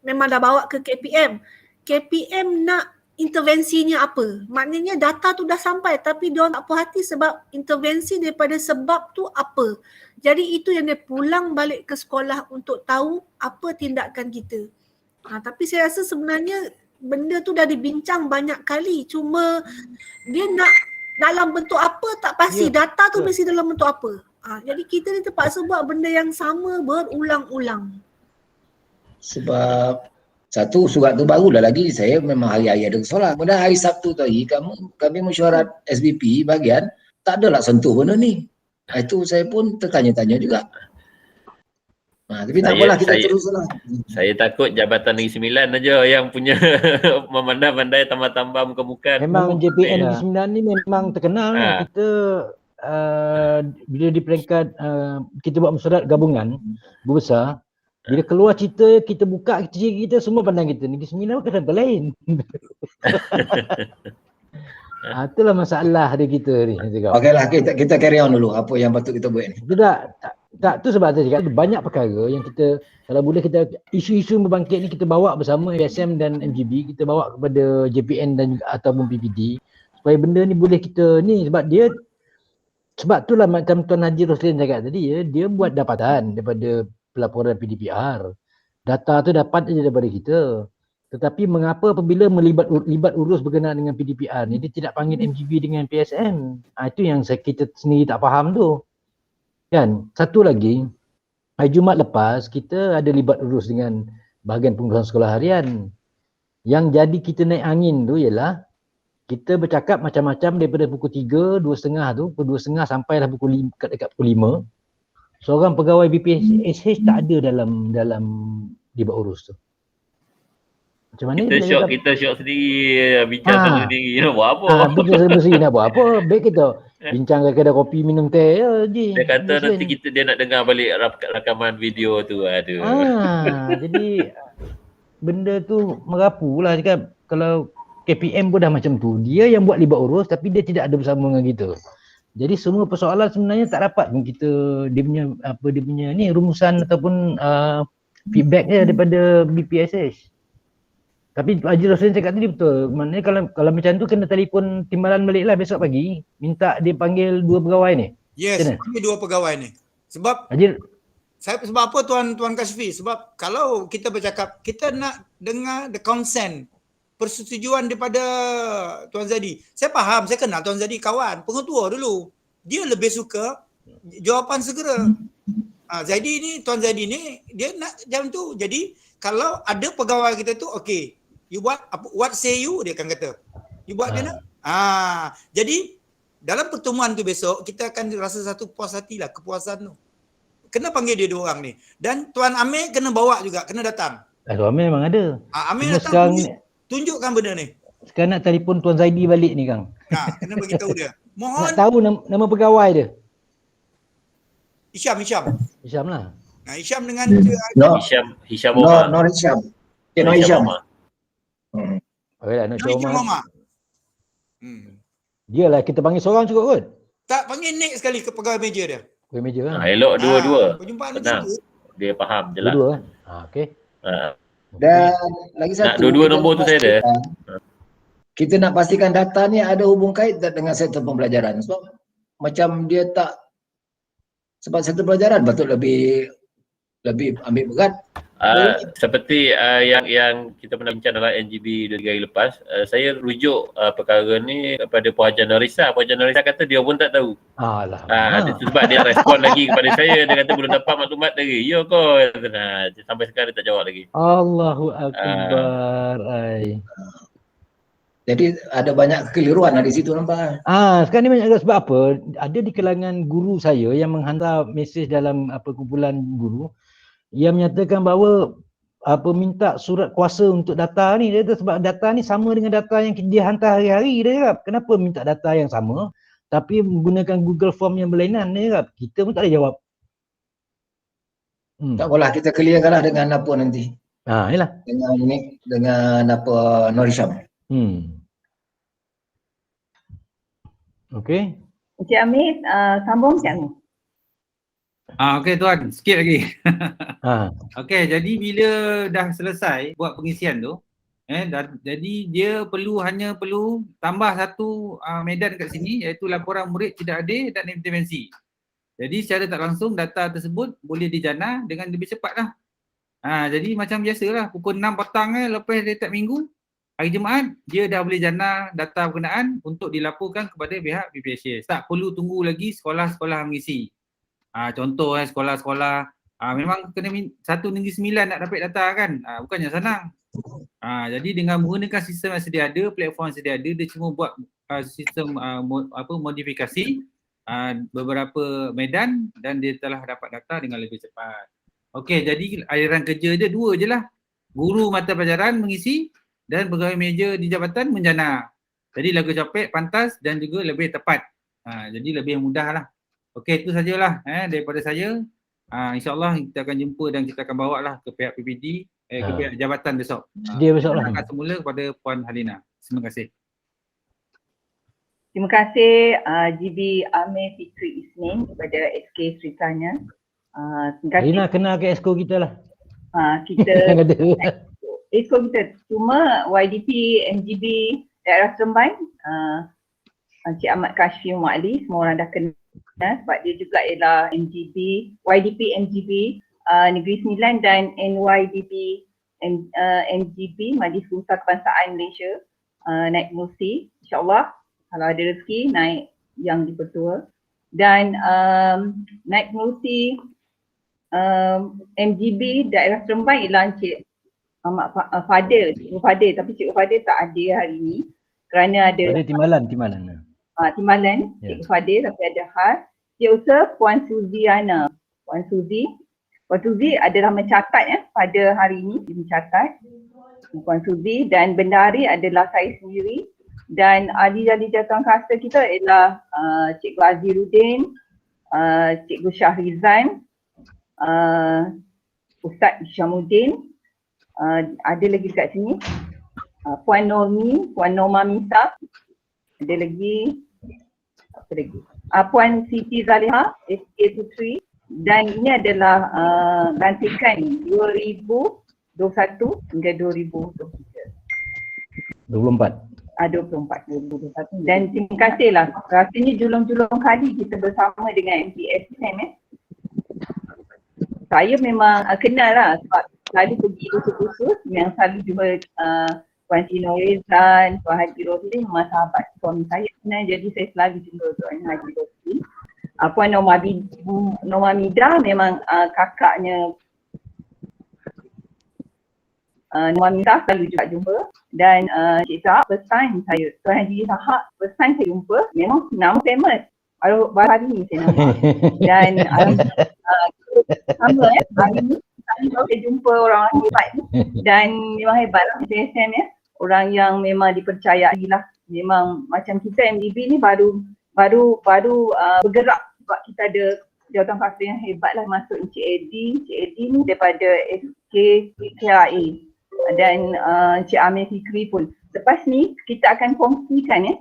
memang dah bawa ke KPM. KPM nak intervensinya apa? Maknanya data tu dah sampai tapi dia tak puas hati sebab intervensi daripada sebab tu apa. Jadi itu yang dia pulang balik ke sekolah untuk tahu apa tindakan kita. Tapi saya rasa sebenarnya benda tu dah dibincang banyak kali, cuma dia nak dalam bentuk apa tak pasti. Data tu mesti dalam bentuk apa. Jadi kita ni terpaksa buat benda yang sama berulang-ulang. Sebab satu surat tu barulah lagi, saya memang hari-hari ada solat. Kemudian hari Sabtu tadi kami mesyuarat SBP bahagian tak adalah sentuh benda ni. Itu saya pun tertanya-tanya juga. Tapi tak apalah, kita teruslah. Saya takut Jabatan Negeri Sembilan aja yang punya memandai-mandai tambah-tambah muka-muka. Memang JPN Negeri Sembilan ni memang terkenal. Kita bila di peringkat kita buat mesyuarat gabungan berbesar, bila keluar cerita kita buka ciri kita semua pandang kita Negeri Sembilan bukan tempat lain. Itulah masalah dia kita ni. Okeylah, kita carry on dulu apa yang patut kita buat ni. Tak tu sebab saya cakap ada banyak perkara yang kita kalau boleh kita isu-isu berbangkit ni kita bawa bersama ASM dan MGB, kita bawa kepada JPN dan ataupun PPD supaya benda ni boleh kita ni sebab itulah macam Tuan Haji Roslin cakap tadi dia buat dapatan daripada pelaporan PDPR. Data tu dapat je daripada kita. Tetapi mengapa apabila libat urus berkenaan dengan PDPR ni dia tidak panggil MGB dengan PSM? Itu yang kita sendiri tak faham tu. Kan? Satu lagi, hari Jumaat lepas kita ada libat urus dengan bahagian pengurusan sekolah harian. Yang jadi kita naik angin tu ialah kita bercakap macam-macam daripada pukul 3, 2.30 tu, pukul 2.30 sampailah pukul 5, dekat pukul 5. Seorang pegawai BPSH tak ada dalam Dibat Urus tu. Macam mana Kita syok sendiri, bincang sendiri, nak buat apa? Bincang sendiri nak buat apa? Baik kita bincang kat kedai kopi minum teh je. Dia kata nanti dia nak dengar balik rakaman video tu. Aduh. Jadi benda tu merapu lah cakap. Kalau KPM pun dah macam tu, dia yang buat Dibat Urus tapi dia tidak ada bersama dengan kita. Jadi semua persoalan sebenarnya tak dapat pun kita dia punya ni rumusan ataupun feedback dia daripada BPSH. Tapi Haji Roslan cakap tadi betul. Maknanya kalau macam tu kena telefon timbalan balik lah besok pagi. Minta dia panggil 2 pegawai ni. Yes, panggil 2 pegawai ni. Sebab Haji, sebab apa Tuan Kashfi? Sebab kalau kita bercakap, kita nak dengar the consent, persetujuan daripada Tuan Zadi. Saya faham, saya kenal Tuan Zadi kawan, pengetua dulu. Dia lebih suka jawapan segera. Tuan Zadi ni dia nak jam tu. Jadi kalau ada pegawai kita tu okey, you buat apa, what say you, dia akan kata. You buat dia nak. Jadi dalam pertemuan tu besok kita akan rasa satu puas hati lah, kepuasan tu. Kena panggil dia 2 orang ni. Dan Tuan Amir kena bawa juga, kena datang. Tuan Amir memang ada. Amir datang sekarang tunjukkan benda ni. Sekarang nak telefon Tuan Zaidi balik ni Kang. Kena beritahu dia. Mohon. Nak tahu nama pegawai dia. Hisham lah. Hisham dengan Hisham Omar. Nur Hisham. Nur Hisham. Okeylah, Nur Hisham Omar. Dia lah kita panggil seorang cukup kot. Tak, panggil Nick sekali ke pegawai meja dia. Pegawai meja kan. Elok dua-dua. Perjumpaan Tenang. macam tu. Dia faham je lah. Dua-dua kan. Okey. Dan lagi satu. Nak dua-dua nombor tu saya ada. Kita nak pastikan data ni ada hubung kait dengan sektor pembelajaran. Sebab macam dia tak, sebab sektor pembelajaran betul lebih ambil berat. Seperti yang kita pernah bincang dalam NGB 2-3 hari lepas, saya rujuk perkara ni kepada Puan Haji Norisa. Puan Haji Norisa kata dia pun tak tahu. Sebab dia respon lagi kepada saya, dia kata belum dapat maklumat dari ya kot. Sampai sekarang dia tak jawab lagi. Allahu Akbar. Jadi ada banyak kekeliruan di situ nampak. Sekarang ni banyak sebab apa? Ada di kalangan guru saya yang menghantar mesej dalam kumpulan guru yang menyatakan bahawa minta surat kuasa untuk data ni. Dia kata sebab data ni sama dengan data yang dia hantar hari-hari. Dia cakap, kenapa minta data yang sama tapi menggunakan Google Form yang berlainan? Dia cakap, kita pun tak ada jawab. Tak apalah, kita clearkan lah dengan apa nanti. Inilah. Dengan apa Nur Hisham. Okey. Encik Amir, sambung Encik Amir. Okey Tuan, sikit lagi. Okey, jadi bila dah selesai buat pengisian tu, jadi dia hanya perlu tambah satu medan kat sini, iaitu laporan murid tidak adil dan intervensi. Jadi secara tak langsung data tersebut boleh dijana dengan lebih cepat lah. Jadi macam biasalah, pukul 6 petang lepas dia tak minggu, hari Jumaat, dia dah boleh jana data berkenaan untuk dilaporkan kepada pihak BPSH. Tak perlu tunggu lagi sekolah-sekolah mengisi. Contoh sekolah-sekolah memang kena 1 negeri 9 nak dapat data kan. Bukannya senang. Jadi dengan menggunakan sistem yang sedia ada, platform yang sedia ada, dia cuma buat sistem modifikasi beberapa medan dan dia telah dapat data dengan lebih cepat. Okey, jadi aliran kerja dia 2 je lah. Guru mata pelajaran mengisi dan pegawai meja di jabatan menjana. Jadi lagu capek, pantas dan juga lebih tepat. Jadi lebih mudah lah. Okey, itu sajalah daripada saya. InsyaAllah kita akan jumpa dan kita akan bawa lah ke pihak PPD, ke pihak jabatan besok. Dia besok lah. Akan semula kepada Puan Halina. Terima kasih. Terima kasih GB Amir Fikri Isnin kepada SK ceritanya. Terima kasih. Halina kenal ke exco kita lah. Kita exco kita cuma YDP, MGB, daerah Seremban, Encik Ahmad Kashfi Mu'ali, semua orang dah kenal sebab dia juga ialah MGB, YDP MGB Negeri Sembilan dan NYDP MGB Majlis Usaha Kebangsaan Malaysia naik kerusi, insyaAllah kalau ada rezeki naik yang dipertua, dan naik kerusi MGB daerah Seremban ialah Encik Fadil, Cikgu Fadil, tapi Cikgu Fadil tak ada hari ni kerana ada Ada timbalan. timbalan Ya. Cikgu Fadil tapi ada khas. Cikgu Puan Suziana. Puan Suzi adalah mencatat pada hari ini, dia mencatat. Puan Suzi, dan bendahari adalah saya sendiri, dan ahli-ahli jawatan kuasa kita ialah Cikgu Aziruddin, Cikgu Syahrizan, Ustaz Syamuddin, ada lagi dekat sini, Puan Normi, Puan Norma Misa, ada lagi, apa lagi? Puan Siti Zaliha, SK Putri, dan ini adalah lantikan 2021 hingga 2023. 24. 2021. Dan terima kasihlah, rasanya julung-julung kali kita bersama dengan MPS SEM. Saya memang kenal lah sebab selalu pergi khusus-khusus yang selalu jumpa Puan Tino Rezan, Puan Haji Rosli, memang sahabat suami saya sebenarnya, jadi saya selalu jumpa Puan Haji Rosli. Puan Norma Mida memang kakaknya Norma Mida, selalu juga jumpa. Dan Cik Sahak first time saya, Tuan Haji Sahak first time saya jumpa, memang nama famous. Baru hari ni saya nampak. Dan sama hari ni saya jumpa orang hebat ni, dan memang hebat lah SSM orang yang memang dipercayai lah. Memang macam kita MDB ni baru bergerak sebab kita ada jawatan kuasa yang hebat lah, masuk Encik Eddie ni daripada SK KRA, dan Encik Amir Fikri pun. Lepas ni kita akan kongsikan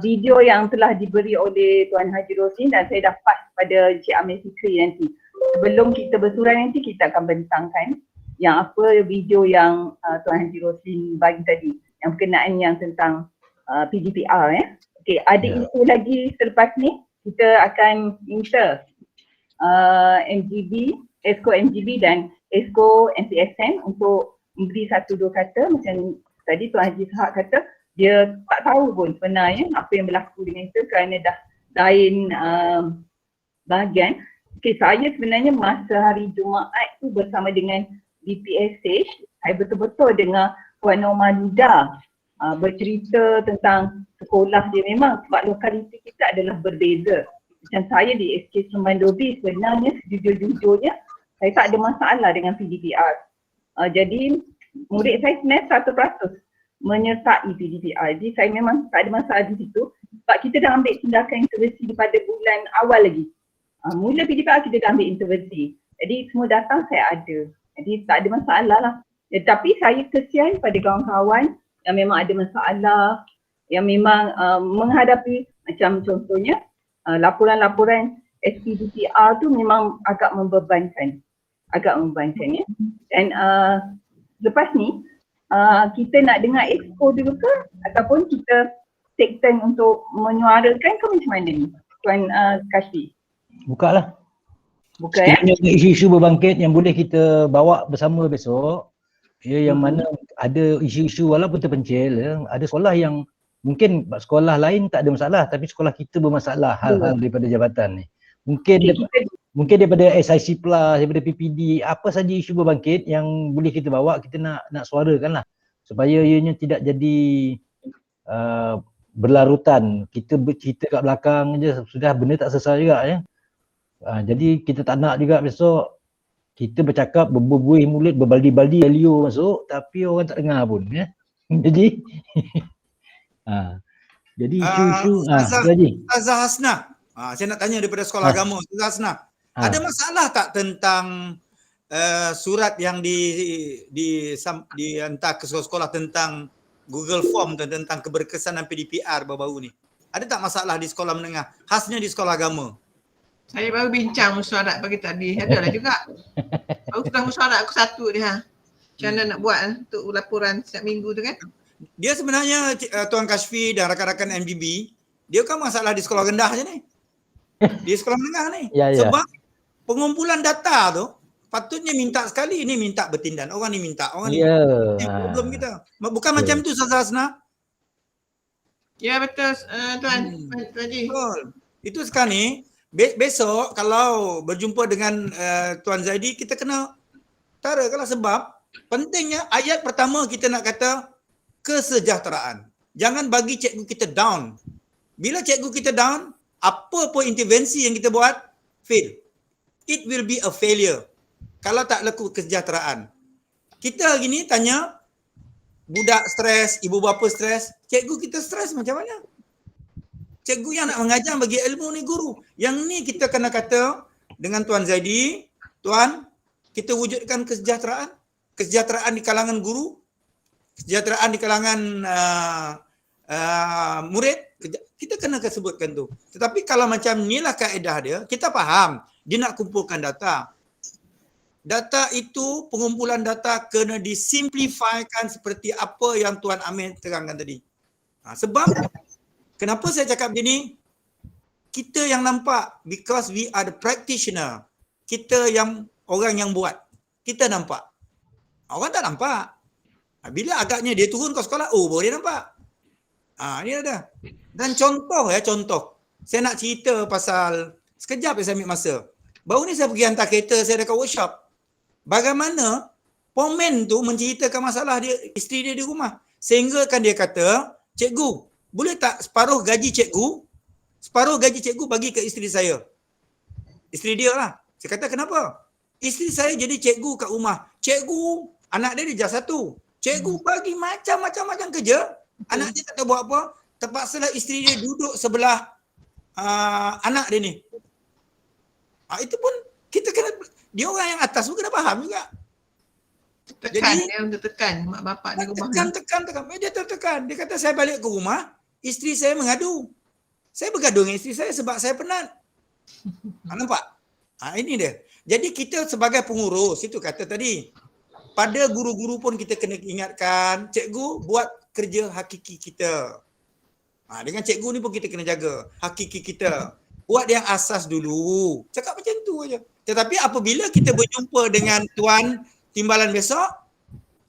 video yang telah diberi oleh Tuan Haji Rosin, dan saya dah pass pada Encik Amir Fikri nanti. Sebelum kita bersurai nanti kita akan bentangkan yang apa video yang Tuan Haji Rosin bagi tadi, yang berkenaan yang tentang PDPR. Okey, ada isu lagi selepas ni, kita akan minta MGB, Esko MGB dan Esko MPSM untuk memberi 1-2 kata. Macam tadi Tuan Haji Sahak kata, dia tak tahu pun sebenarnya apa yang berlaku dengan itu kerana dah lain bahagian. Okay, saya sebenarnya masa hari Jumaat tu bersama dengan DPSH, saya betul-betul dengar Puan Norma Nida bercerita tentang sekolah dia. Memang sebab lokaliti kita adalah berbeza. Macam saya di SK Seremban Dobi, sebenarnya sejujur-jujurnya saya tak ada masalah dengan PDPR. Jadi murid saya sebenarnya 100% menyertai PDPR. Jadi saya memang tak ada masalah di situ sebab kita dah ambil tindakan intervensi pada bulan awal lagi. Mula PDPR kita dah ambil intervensi. Jadi semua datang saya ada. Jadi tak ada masalah lah. Tapi saya kesian pada kawan-kawan yang memang ada masalah, yang memang menghadapi macam contohnya laporan-laporan SPDPR tu memang agak membebankan. Ya. Dan lepas ni kita nak dengar exco dulu ke ataupun kita take turn untuk menyuarakan ke macam mana ni Tuan Kashfi? Bukalah. Buka Sekiranya isu-isu berbangkit yang boleh kita bawa bersama besok, yang mana ada isu-isu walaupun terpencil, ada sekolah yang mungkin sekolah lain tak ada masalah tapi sekolah kita bermasalah hal-hal daripada jabatan ni. Mungkin daripada SIC Plus, daripada PPD, apa saja isu berbangkit yang boleh kita bawa, kita nak suarakan lah supaya ianya tidak jadi berlarutan. Kita bercerita kat belakang je sudah benda tak selesai juga ya. Jadi kita tak nak juga besok kita bercakap berbuih mulut berbaldi-baldi value masuk tapi orang tak dengar pun ya. Jadi jadi isu-isu Ustazah Hasnah, saya nak tanya daripada sekolah agama. Ustazah Hasnah, ada masalah tak tentang surat yang dihantar ke sekolah tentang Google Form tentang keberkesanan PDPR baru-baru ni? Ada tak masalah di sekolah menengah, khasnya di sekolah agama? Saya baru bincang musyawarah pagi tadi. Adalah juga. Baru sudah musyawarah aku satu ni Macam mana nak buat untuk laporan setiap minggu tu kan? Dia sebenarnya Tuan Kashfi dan rakan-rakan MGB, dia kan masalah di sekolah rendah je ni. Di sekolah menengah ni. Sebab pengumpulan data tu patutnya minta sekali, ni minta bertindak. Orang ni minta, orang ni. Problem kita. Bukan macam tu Ustazah Hasnah? Ya betul Tuan Haji. Betul. Itu sekarang ni besok kalau berjumpa dengan Tuan Zaidi, kita kena tara kalau sebab pentingnya ayat pertama kita nak kata kesejahteraan. Jangan bagi cikgu kita down. Bila cikgu kita down, apa pun intervensi yang kita buat, fail. It will be a failure kalau tak laku kesejahteraan. Kita hari ni tanya, budak stres, ibu bapa stres, cikgu kita stres macam mana? Cikgu yang nak mengajar bagi ilmu ni guru. Yang ni kita kena kata dengan Tuan Zaidi, Tuan, kita wujudkan kesejahteraan. Kesejahteraan di kalangan guru, kesejahteraan di kalangan murid, kita kena sebutkan tu. Tetapi kalau macam inilah kaedah dia, kita faham dia nak kumpulkan data. Data itu, pengumpulan data kena disimplifikan seperti apa yang Tuan Amir terangkan tadi. Sebab, kenapa saya cakap begini? Kita yang nampak, because we are the practitioner. Kita yang, orang yang buat. Kita nampak. Orang tak nampak. Bila agaknya dia turun ke sekolah, oh baru dia nampak. Ni ada. Dan contoh. Saya nak cerita pasal, sekejap saya ambil masa. Baru ni saya pergi hantar kereta saya dekat workshop. Bagaimana pomen tu menceritakan masalah dia, isteri dia di rumah. Sehingga kan dia kata, cikgu, boleh tak separuh gaji cikgu bagi ke isteri saya. Isteri dia lah. Saya kata kenapa? Isteri saya jadi cikgu kat rumah. Cikgu, anak dia darjah 1. Cikgu bagi macam-macam kerja. Anak dia tak tahu buat apa. Terpaksalah isteri dia duduk sebelah anak dia ni. Itu pun kita kena, dia orang yang atas pun kena faham juga. Tekan mak bapak di rumah. Tekan. Dia tertekan. Dia kata saya balik ke rumah, isteri saya mengadu. Saya bergaduh dengan isteri saya sebab saya penat. Nampak? Ini dia. Jadi kita sebagai pengurus, itu kata tadi, pada guru-guru pun kita kena ingatkan, cikgu buat kerja hakiki kita. Dengan cikgu ni pun kita kena jaga hakiki kita. Buat yang asas dulu. Cakap macam tu aja. Tetapi apabila kita berjumpa dengan Tuan Timbalan besok,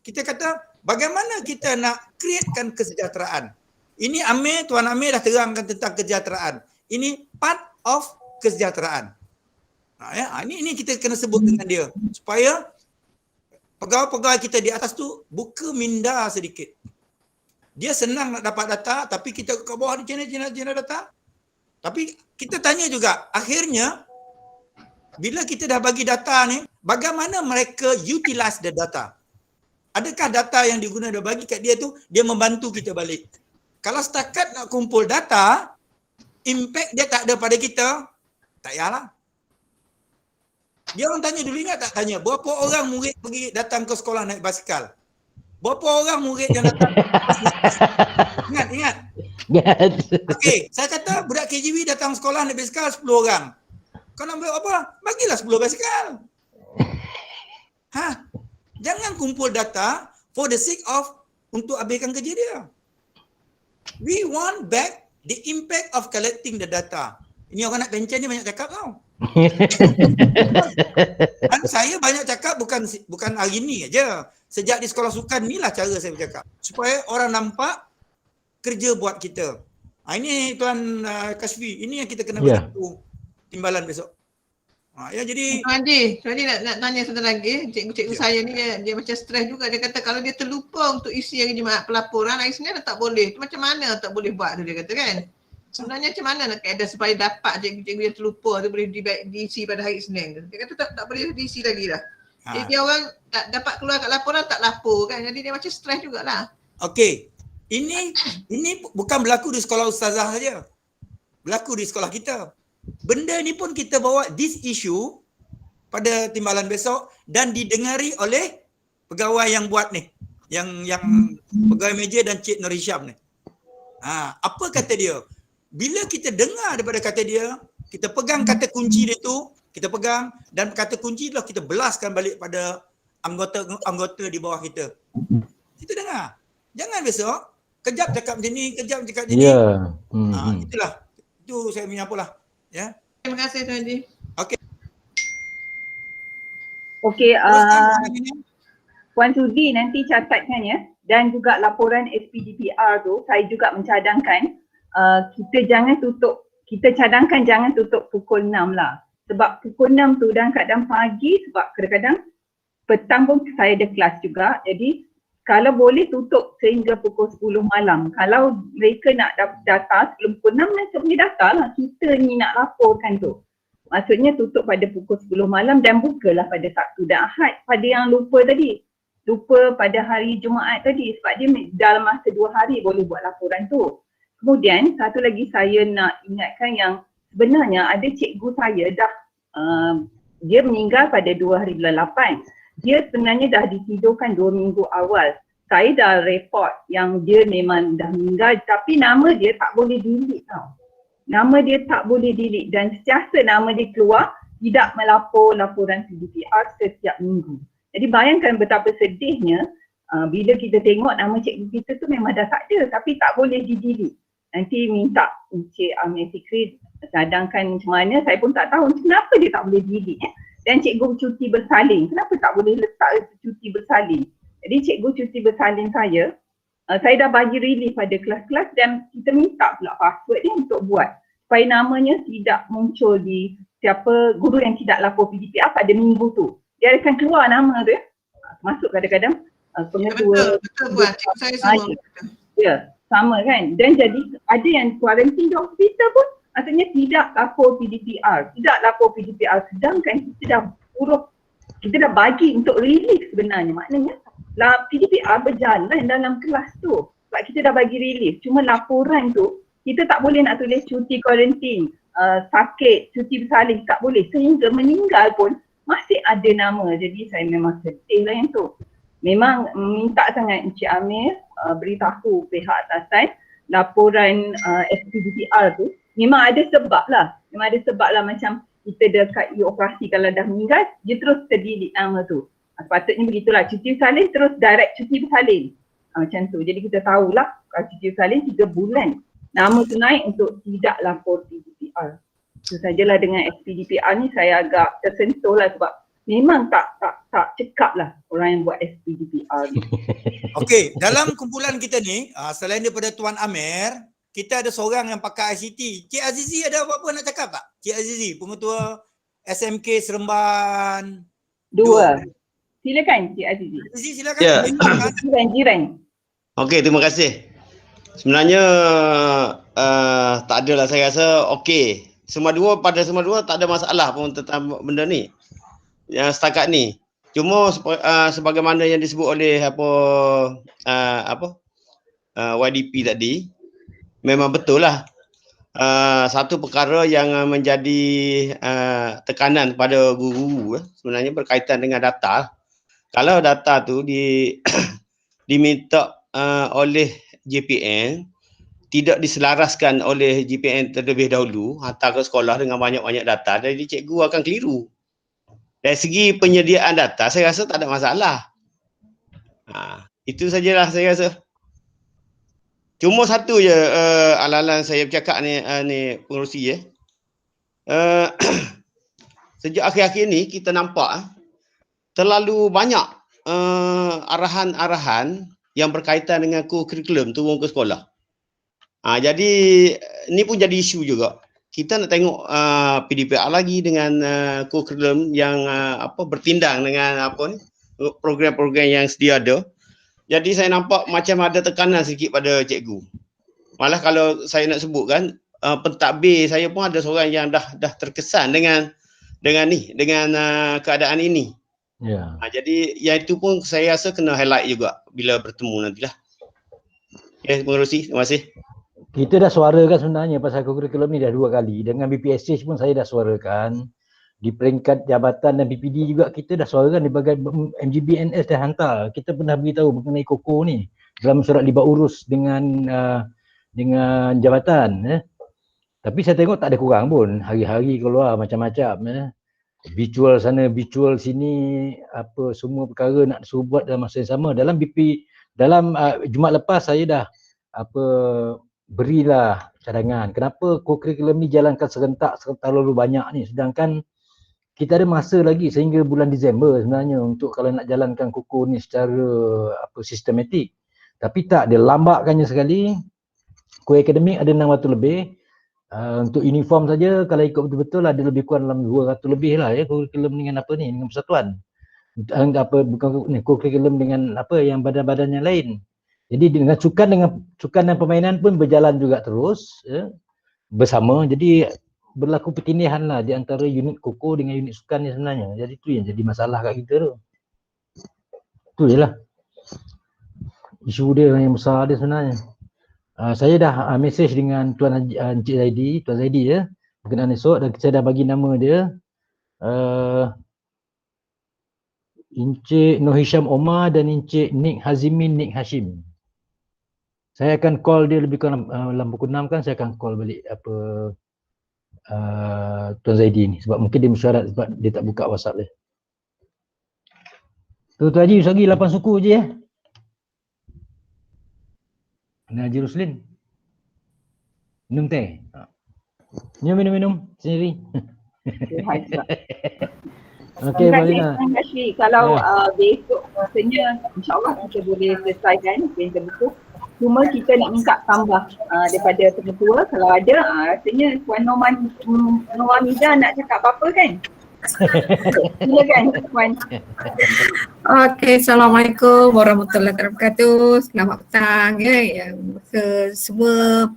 kita kata bagaimana kita nak createkan kesejahteraan. Ini Tuan Amir dah terangkan tentang kesejahteraan. Ini part of kesejahteraan. Ini kita kena sebut dengan dia supaya pegawai-pegawai kita di atas tu buka minda sedikit. Dia senang nak dapat data, tapi kita ke bawah ni channel data. Tapi kita tanya juga, akhirnya bila kita dah bagi data ni, bagaimana mereka utilize the data? Adakah data yang diguna dah bagi kat dia tu, dia membantu kita balik? Kalau setakat nak kumpul data, impact dia tak ada pada kita, tak payahlah. Dia orang tanya dulu, ingat tak tanya, berapa orang murid pergi datang ke sekolah naik basikal? Berapa orang murid yang datang? Ingat? Okey, saya kata budak KGB datang sekolah naik basikal 10 orang. Kau nak buat apa? Bagilah 10 basikal. Jangan kumpul data for the sake of untuk habiskan kerja dia. We want back the impact of collecting the data. Ini orang nak pencen ni banyak cakap tau. Dan saya banyak cakap bukan hari ni aja. Sejak di sekolah sukan inilah cara saya bercakap. Supaya orang nampak kerja buat kita. Ini Tuan Kashfi, ini yang kita kena beritahu timbalan besok. Jadi Tuan Haji nak tanya satu lagi. Cikgu-cikgu saya ni dia macam stres juga. Dia kata kalau dia terlupa untuk isi hari Jumaat pelaporan, hari Senin tak boleh. Macam mana tak boleh buat tu dia kata kan? Sebenarnya macam mana nak kaedah supaya dapat cikgu-cikgu yang terlupa tu boleh diisi pada hari Senin tu? Dia kata tak boleh diisi lagi dah. Jadi dia orang tak dapat keluar kat laporan, tak lapor kan. Jadi dia macam stres jugalah. Okey. Ini bukan berlaku di sekolah ustazah saja. Berlaku di sekolah kita. Benda ni pun kita bawa this issue pada timbalan besok dan didengari oleh pegawai yang buat ni. Yang pegawai meja dan Cik Nur Hisham ni. Apa kata dia? Bila kita dengar daripada kata dia, kita pegang kata kunci dia tu, kita pegang dan kata kunci itulah kita belaskan balik pada anggota di bawah kita. Kita dengar. Jangan besok kejap cakap macam ni, kejap cakap macam ni. Itulah. Itu saya punya apalah. Ya. Terima kasih Tuan Haji. Okey, Puan Sudi nanti catatkan ya, dan juga laporan SPDPR tu saya juga mencadangkan kita cadangkan jangan tutup pukul 6 lah. Sebab pukul 6 tu kadang-kadang pagi, sebab kadang-kadang petang pun saya ada kelas juga. Jadi kalau boleh tutup sehingga pukul 10 malam. Kalau mereka nak data sebelum pukul 6 mereka boleh data lah. Kita ni nak laporkan tu. Maksudnya tutup pada pukul 10 malam dan bukalah pada Sabtu dan Ahad. Pada yang lupa tadi. Lupa pada hari Jumaat tadi sebab dia dalam masa 2 hari boleh buat laporan tu. Kemudian satu lagi saya nak ingatkan yang sebenarnya ada cikgu saya dah dia meninggal pada 2 hari bulan 8. Dia sebenarnya dah ditidurkan 2 minggu awal. Saya dah report yang dia memang dah meninggal tapi nama dia tak boleh delete tau. Nama dia tak boleh delete dan sentiasa nama dia keluar tidak melapor laporan PDPR setiap minggu. Jadi bayangkan betapa sedihnya bila kita tengok nama cikgu kita tu memang dah tak ada tapi tak boleh di-delete. Nanti minta Encik Amir Fikri cadangkan macam mana, saya pun tak tahu kenapa dia tak boleh delete. Dan cikgu cuti bersalin, kenapa tak boleh letak cuti bersalin? Jadi cikgu cuti bersalin saya dah bagi relief pada kelas-kelas dan kita minta pula password dia untuk buat supaya namanya tidak muncul di siapa guru yang tidak lapor PDPR pada minggu tu. Dia akan keluar nama dia, masuk kadang-kadang pengetua. Betul buat, cikgu saya sama. Ya, sama kan. Dan jadi ada yang kuarantin di hospital pun maksudnya tidak lapor PDPR, sedangkan kita dah kita dah bagi untuk relief sebenarnya. Maknanya PDPR berjalan dalam kelas tu sebab kita dah bagi relief. Cuma laporan tu kita tak boleh nak tulis cuti kuarantin, sakit, cuti bersalin, tak boleh. Sehingga meninggal pun masih ada nama. Jadi saya memang sedih lah yang tu. Memang minta sangat Encik Amir beritahu pihak atasan laporan SPDPR tu memang ada sebab lah. Macam kita dekat operasi kalau dah meninggal, dia terus terdelete nama tu. Sepatutnya begitulah, cuti bersalin terus direct cuti bersalin. Macam tu. Jadi kita tahulah kalau cuti bersalin 3 bulan. Nama tu naik untuk tidak lapor PDPR. Itu sajalah dengan SPDPR ni saya agak tersentuh lah sebab memang tak cekap lah orang yang buat SPDPR ni. Okey, dalam kumpulan kita ni, selain daripada Tuan Amir, kita ada seorang yang pakai ICT. Cik Azizi ada apa-apa nak cakap tak? Cik Azizi, pengetua SMK Seremban 2. Silakan Cik Azizi. Azizi silakan. Ya. Jiran. Okey, terima kasih. Sebenarnya tak adalah, saya rasa okey. Pada semua dua tak ada masalah pun tentang benda ni. Yang setakat ni. Cuma sebagaimana yang disebut oleh YDP tadi, memang betul lah. Satu perkara yang menjadi tekanan pada guru sebenarnya berkaitan dengan data. Kalau data tu diminta oleh JPN, tidak diselaraskan oleh JPN terlebih dahulu, hantar ke sekolah dengan banyak-banyak data, jadi cikgu akan keliru. Dari segi penyediaan data, saya rasa tak ada masalah. Itu sajalah saya rasa. Cuma satu je alalan saya bercakap ni pengerusi sejak akhir-akhir ni kita nampak terlalu banyak arahan-arahan yang berkaitan dengan kurikulum turun ke sekolah. Jadi ni pun jadi isu juga. Kita nak tengok PDPR lagi dengan kurikulum yang bertindang dengan program-program yang sedia ada. Jadi saya nampak macam ada tekanan sikit pada cikgu. Malah kalau saya nak sebutkan, pentadbir saya pun ada seorang yang dah terkesan dengan keadaan ini. Ya. Jadi yang itu pun saya rasa kena highlight juga bila bertemu nantilah. Ya, pengerusi, terima kasih. Kita dah suarakan sebenarnya pasal kurikulum ni dah 2 kali. Dengan BPSH pun saya dah suarakan. Di peringkat jabatan dan PPD juga kita dah suarakan di bahagian MGBNS dah hantar. Kita pernah beritahu mengenai KOKO ni dalam surat libat urus dengan jabatan. Tapi saya tengok tak ada kurang pun. Hari-hari keluar macam-macam. Virtual sana, virtual sini, semua perkara nak suruh buat dalam masa yang sama. Dalam Jumaat lepas saya dah berilah cadangan. Kenapa kurikulum ni jalankan serentak terlalu banyak ni, sedangkan kita ada masa lagi sehingga bulan Disember sebenarnya untuk kalau nak jalankan KOKO ni secara sistematik. Tapi tak, dia lambatkannya sekali. Kuih akademik ada 600 lebih. Untuk uniform saja kalau ikut betul-betul ada lebih kurang dalam 200 lebih lah kurikulum dengan dengan persatuan. apa bukan co-curriculum dengan apa yang badan-badan yang lain. Jadi dengan sukan dan permainan pun berjalan juga terus ya, bersama. Jadi berlaku pertindihan lah di antara unit koko dengan unit sukan ni sebenarnya. Jadi tu yang jadi masalah kat kita tu. Tu je lah isu dia yang besar dia sebenarnya. Saya dah message dengan Encik Zaidi, Tuan Zaidi ya, berkenaan esok, dan saya dah bagi nama dia. Encik Nur Hisham Omar dan Encik Nik Hazimin Nik Hashim. Saya akan call dia lebih kurang dalam pukul 6 kan, saya akan call balik apa Tuan Zaidi ni sebab mungkin dia mesyuarat sebab dia tak buka WhatsApp dia. Tuan Haji Usagi 8 suku je ya. Dengan Haji Ruslin. Minum teh. Minum sendiri. Okey, Malina. Terima kasih. Kalau besok rasanya insyaAllah kita boleh selesaikan perintah buku. Cuma kita nak minta tambah daripada pengetua kalau ada. Rasanya Puan Norwamidah nak cakap apa-apa kan? Silakan Puan. Okey, Assalamualaikum warahmatullahi wabarakatuh. Selamat petang ya yang ke semua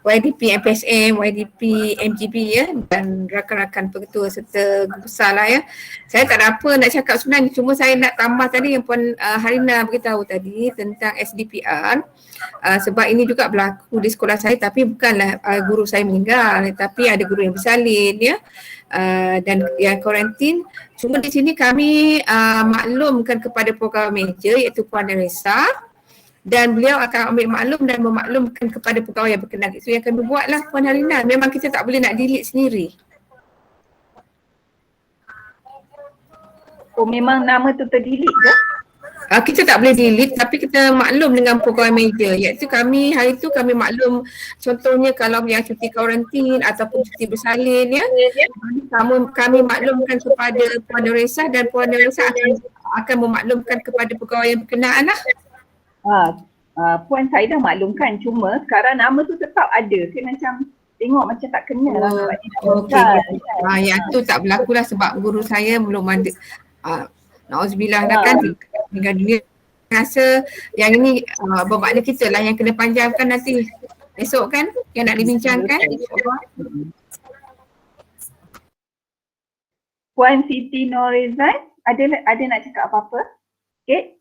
YDP MPSM, YDP MGB ya dan rakan-rakan pengetua serta guru besar lah ya. Saya tak ada apa nak cakap sebenarnya, cuma saya nak tambah tadi yang Puan Harina beritahu tadi tentang SDPR. Sebab ini juga berlaku di sekolah saya, tapi bukanlah guru saya meninggal, tapi ada guru yang bersalin ya. Dan yang kuarantin. Cuma di sini kami maklumkan kepada program manager iaitu Puan Neresa, dan beliau akan ambil maklum dan memaklumkan kepada pegawai yang berkenan. Itu yang kami buatlah Puan Harina. Memang kita tak boleh nak delete sendiri. Oh memang nama tu terdelete ke? Kita tak boleh delete tapi kita maklum dengan pegawai manager, iaitu kami hari tu kami maklum contohnya kalau yang cuti kuarantin ataupun cuti bersalin ya, kami maklumkan kepada Puan Neresa dan Puan Neresa akan memaklumkan kepada pegawai yang berkenaan lah. Puan saya dah maklumkan, cuma sekarang nama tu tetap ada. Saya macam tengok macam tak kena lah. Yang tu tak berlaku lah sebab guru saya belum ada. Na'udzubillah dah kan tinggal dunia. Rasa yang ini bermakna kita lah yang kena panjangkan nanti esok kan yang nak dibincangkan. Puan Siti Norizan ada nak cakap apa-apa? Okay.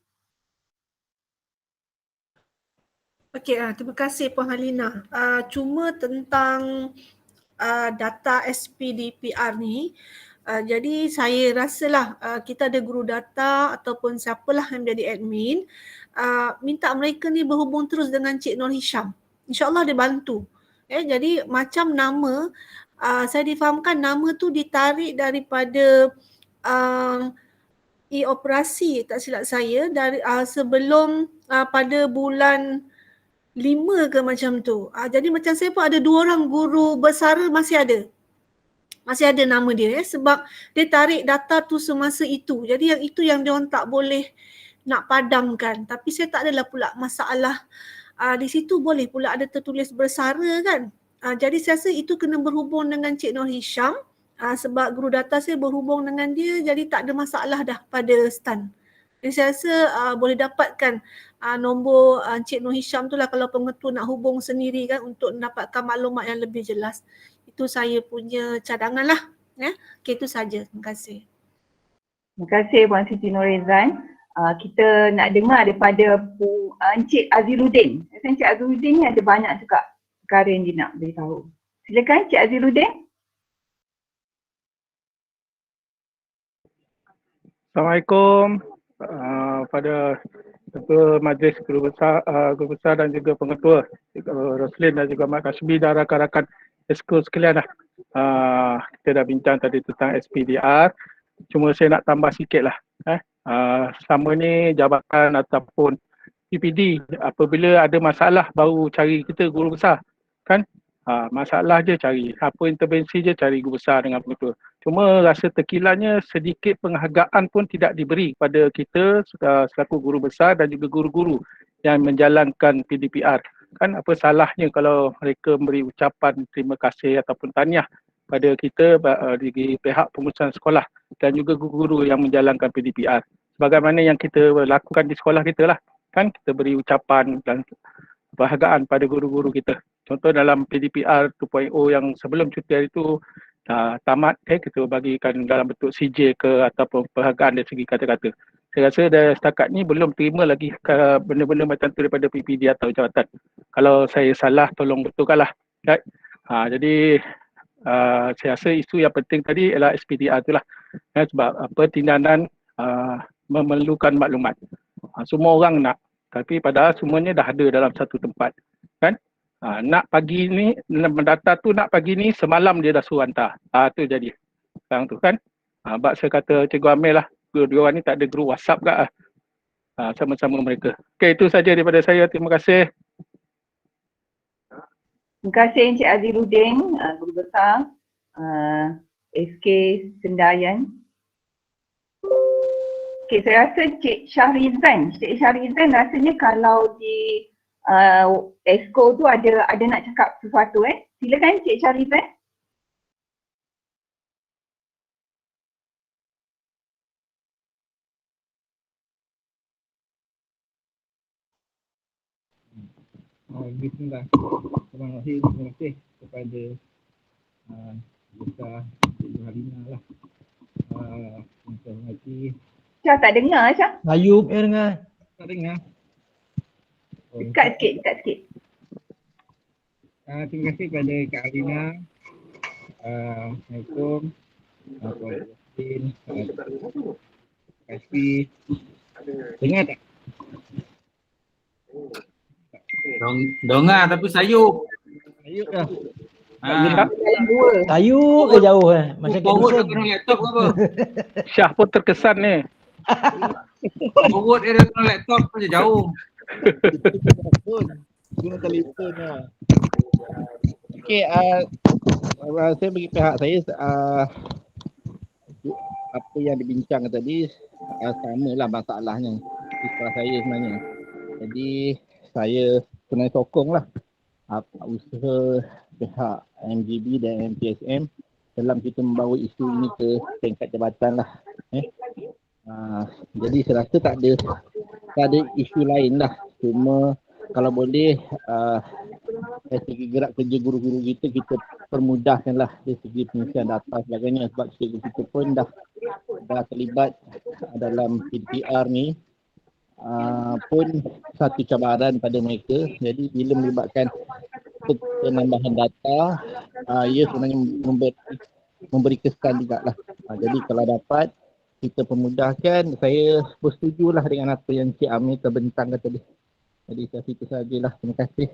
Okey, terima kasih Puan Halina. Cuma tentang data SPDPR ni, jadi saya rasalah kita ada guru data ataupun siapalah yang menjadi admin, minta mereka ni berhubung terus dengan Cik Nur Hisham. InsyaAllah dia bantu. Jadi macam nama, saya difahamkan nama tu ditarik daripada e-operasi tak silap saya dari sebelum pada bulan 5 ke macam tu. Jadi macam saya pun ada 2 orang guru bersara masih ada nama dia sebab dia tarik data tu semasa itu. Jadi yang itu yang diorang tak boleh nak padamkan. Tapi saya tak adalah pula masalah di situ boleh pula ada tertulis bersara kan. Jadi saya rasa itu kena berhubung dengan Cik Nur Hisham sebab guru data saya berhubung dengan dia, jadi tak ada masalah dah pada STAN. Jadi saya rasa boleh dapatkan nombor Cik Nur Hisham tu lah kalau pengetua nak hubung sendiri kan untuk mendapatkan maklumat yang lebih jelas. Itu saya punya cadangan lah. Okay, itu saja. Terima kasih. Terima kasih Puan Siti Norizan. Kita nak dengar daripada Encik Aziruddin. Encik Aziruddin ni ada banyak juga perkara yang dia nak beritahu. Silakan Encik Aziruddin. Assalamualaikum pada Ketua Majlis Guru Besar dan juga Pengetua Roslin dan juga Mak Kashmi dan rakan-rakan Esko sekalian lah. Kita dah bincang tadi tentang SPDR. Cuma saya nak tambah sikit lah. Selama ni jabatan ataupun PPD apabila ada masalah baru cari kita guru besar kan. Masalah je cari, apa intervensi je cari guru besar dengan pengetua. Cuma rasa terkilanya sedikit penghargaan pun tidak diberi pada kita selaku guru besar dan juga guru-guru yang menjalankan PDPR. Kan apa salahnya kalau mereka memberi ucapan terima kasih ataupun tahniah pada kita di pihak pengurusan sekolah dan juga guru-guru yang menjalankan PDPR. sebagaimana yang kita lakukan di sekolah kita lah. Kan kita beri ucapan dan penghargaan pada guru-guru kita. Contoh dalam PDPR 2.0 yang sebelum cuti hari itu tamat, kita bagikan dalam bentuk CJ ke ataupun penghargaan dari segi kata-kata. Saya rasa dah setakat ni belum terima lagi benda-benda macam tu daripada PPD atau jawatan. Kalau saya salah, tolong betulkanlah. Right? Jadi saya rasa isu yang penting tadi ialah SPDR tu lah. Sebab tindakan memerlukan maklumat. Semua orang nak, tapi padahal semuanya dah ada dalam satu tempat. Kan? Nak pagi ni, mendata tu nak pagi ni, semalam dia dah suruh hantar. Tu jadi. Sekarang tu kan. Sebab saya kata Cikgu Amir lah, dua orang ni tak ada guru WhatsApp kat lah. Sama-sama mereka. Okey, itu saja daripada saya. Terima kasih. Terima kasih Encik Aziruddin, Guru Besar SK Sendayan. Okey, saya rasa Cik Syahrizan rasanya kalau di ESCO tu ada nak cakap sesuatu Silakan Cik Syahrizan. Bismillahirrahmanirrahim. Terima kasih kepada Besar Cikgu Halina lah. Terima kasih. Syah tak dengar Syah. Ayub dengar. Tak dengar. Dekat sikit. Terima kasih kepada Kak Halina. Assalamualaikum. Terima kasih. Dengar tak? Dengar tapi sayup. Sayup dah. Sayup ke jauh macam Forward dia kena laptop ke apa? Syah pun terkesan ni. Forward dia kena laptop macam jauh. Guna telefon lah. Okey, saya bagi pihak saya apa yang dibincang tadi samalah masalahnya di sekolah saya sebenarnya. Jadi saya sebenarnya sokonglah usaha pihak MGB dan MPSM dalam kita membawa isu ini ke tingkat jabatan lah. Jadi saya rasa tak ada isu lain lah. Cuma kalau boleh dari segi gerak kerja guru-guru kita permudahkanlah dari segi pengisian data sebagainya, sebab cikgu kita pun dah terlibat dalam PDPR ni. Pun satu cabaran pada mereka. Jadi bila melibatkan penambahan data, ia sebenarnya memberi kesan juga lah. Jadi kalau dapat kita permudahkan, saya bersetujulah dengan apa yang Cik Amir terbentangkan tadi. Jadi saya itu sajalah. Terima kasih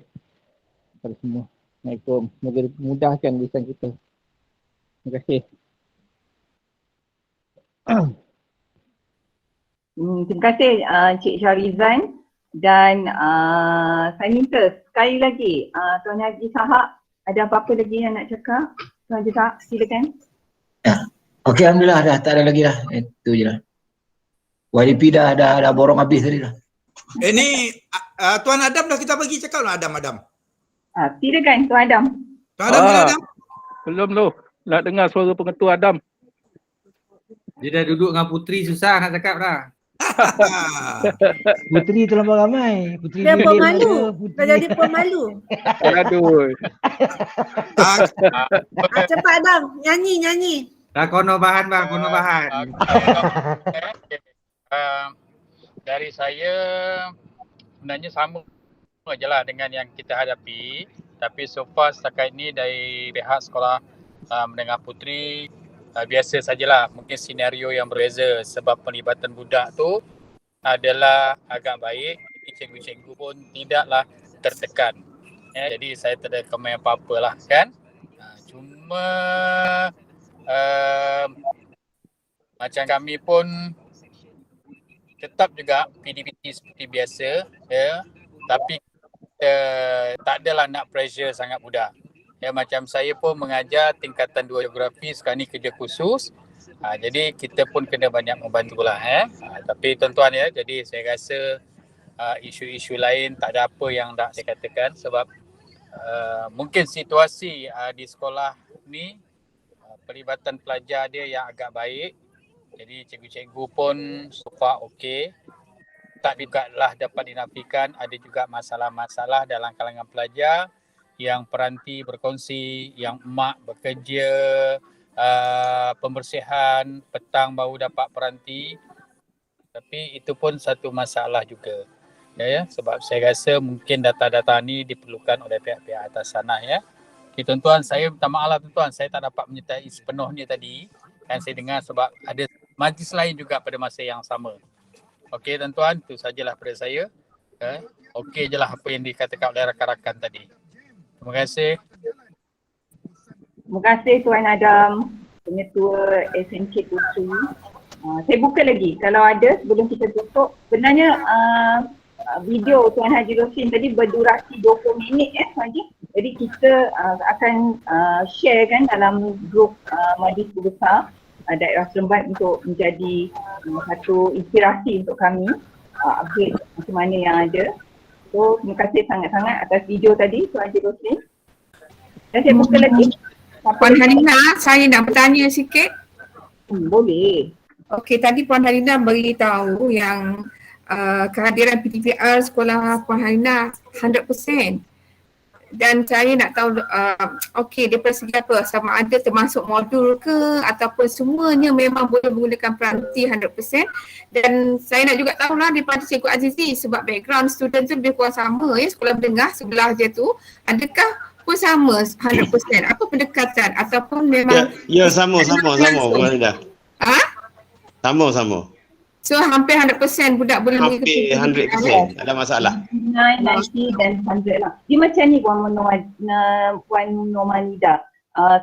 kepada semua. Assalamualaikum. Semoga memudahkan lisan kita. Terima kasih. Terima kasih Cik Syahrizan, dan saya minta sekali lagi Tuan Haji Sahak, ada apa-apa lagi yang nak cakap? Tuan Haji Sahak, silakan. Okey, alhamdulillah dah tak ada lagi dah. Itu je lah. YDP dah borong habis tadi dah. Ni Tuan Adam dah kita bagi cakap lah Adam. Silakan Tuan Adam. Tuan Adam, Adam. Belum loh. Nak dengar suara pengetua Adam. Dia dah duduk dengan Putri, susah nak cakap dah. Putri terlalu ramai. Putri dia pemalu. Dah jadi pemalu. Aduh. Cepat Adam, nyanyi. Dah kono bahan bang, kono bahan. Dari saya sebenarnya sama je lah dengan yang kita hadapi, tapi so far setakat ini dari pihak sekolah menengah putri biasa sajalah. Mungkin senario yang berbeza sebab pelibatan budak tu adalah agak baik. Jadi cikgu-cikgu pun tidaklah tertekan. Jadi saya tak ada komen apa-apa lah kan. Cuma macam kami pun tetap juga PDPT seperti biasa, tapi tak adalah nak pressure sangat budak. Macam saya pun mengajar tingkatan 2 geografi, sekarang ni kerja khusus. Jadi kita pun kena banyak membantulah. Tapi tuan-tuan jadi saya rasa isu-isu lain tak ada apa yang nak saya katakan, sebab mungkin situasi di sekolah ni pelibatan pelajar dia yang agak baik. Jadi cikgu-cikgu pun so far okey. Tak juga lah dapat dinafikan ada juga masalah-masalah dalam kalangan pelajar yang peranti berkongsi, yang emak bekerja, pembersihan petang baru dapat peranti. Tapi itu pun satu masalah juga. Ya, sebab saya rasa mungkin data-data ni diperlukan oleh pihak-pihak atas sana ya. Okay, tuan-tuan, saya minta maaf lah tuan-tuan, saya tak dapat menyertai sepenuhnya tadi. Kan saya dengar sebab ada majlis lain juga pada masa yang sama. Okey tuan-tuan, itu sajalah pada saya. Okey je lah apa yang dikatakan oleh rakan-rakan tadi. Terima kasih. Terima kasih Tuan Adam, Pengetua SMK Puteri. Saya buka lagi kalau ada sebelum kita tutup. Sebenarnya video Tuan Haji Rosin tadi berdurasi 20 minit Haji. Jadi kita akan share kan dalam grup Majlis Guru Besar Daerah Seremban untuk menjadi satu inspirasi untuk kami update macam mana yang ada. So terima kasih sangat-sangat atas video tadi Tuan Haji Rosin. Dan saya buka lagi. Puan Halina, saya nak bertanya sikit. Boleh. Okey, tadi Puan Halina beritahu yang kehadiran PDPR sekolah Puan Halina 100%. Dan saya nak tahu okey daripada segi apa, sama ada termasuk modul ke ataupun semuanya memang boleh menggunakan peranti 100%. Dan saya nak juga tahulah daripada Cikgu Azizi sebab background student tu lebih kurang sama ya, sekolah menengah sebelah je tu, adakah pun sama 100%? Apa pendekatan ataupun memang Ya, sama Puan Ida. Sama. So hampir 100% budak boleh mengikuti. Hampir 100%, tak ada masalah. 90 dan 100 lah. Dia macam ni Puan Normanida.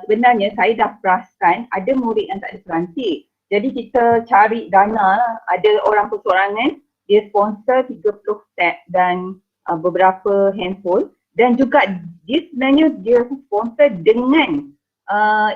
Sebenarnya saya dah perasan ada murid yang tak ada peranti. Jadi kita cari dana lah. Ada orang persorangan, dia sponsor 30 tab dan beberapa handphone. Dan juga dia sebenarnya dia sponsor dengan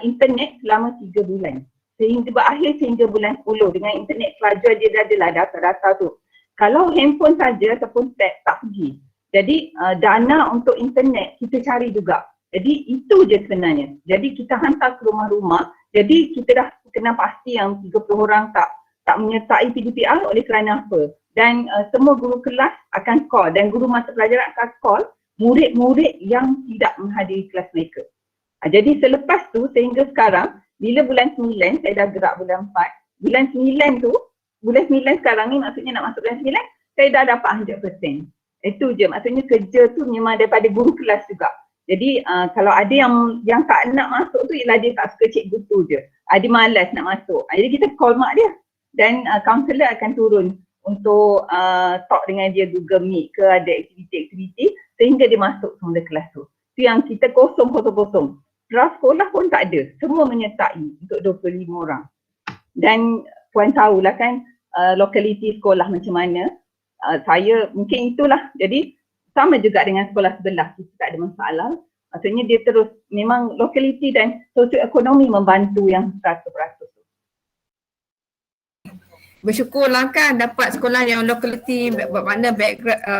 internet selama 3 bulan. Sehingga berakhir sehingga bulan 10 dengan internet pelajar dia dah adalah data-data tu. Kalau handphone saja ataupun tab tak pergi. Jadi dana untuk internet kita cari juga. Jadi itu je sebenarnya. Jadi kita hantar ke rumah-rumah. Jadi kita dah kena pasti yang 30 orang tak menyertai PDPR oleh kerana apa. Dan semua guru kelas akan call dan guru mata pelajaran akan call murid-murid yang tidak menghadiri kelas mereka. Jadi selepas tu sehingga sekarang bila bulan 9, saya dah gerak bulan 4. Bulan 9 tu, bulan 9 sekarang ni maksudnya nak masuk bulan 9, saya dah dapat 100%. Itu je, maksudnya kerja tu memang daripada guru kelas juga. Jadi kalau ada yang tak nak masuk tu ialah dia tak suka cikgu tu je. Dia malas nak masuk. Jadi kita call mak dia dan kaunselor akan turun untuk talk dengan dia Google Meet ke ada aktiviti-aktiviti sehingga dia masuk semula kelas tu. Itu yang kita kosong. Draft sekolah pun tak ada. Semua menyertai untuk 25 orang. Dan Puan tahulah kan lokaliti sekolah macam mana. Saya mungkin itulah. Jadi sama juga dengan sekolah sebelah. Kita tak ada masalah. Maksudnya dia terus memang lokaliti dan sosioekonomi membantu yang 100%. Bersyukurlah kan dapat sekolah yang lokaliti bermakna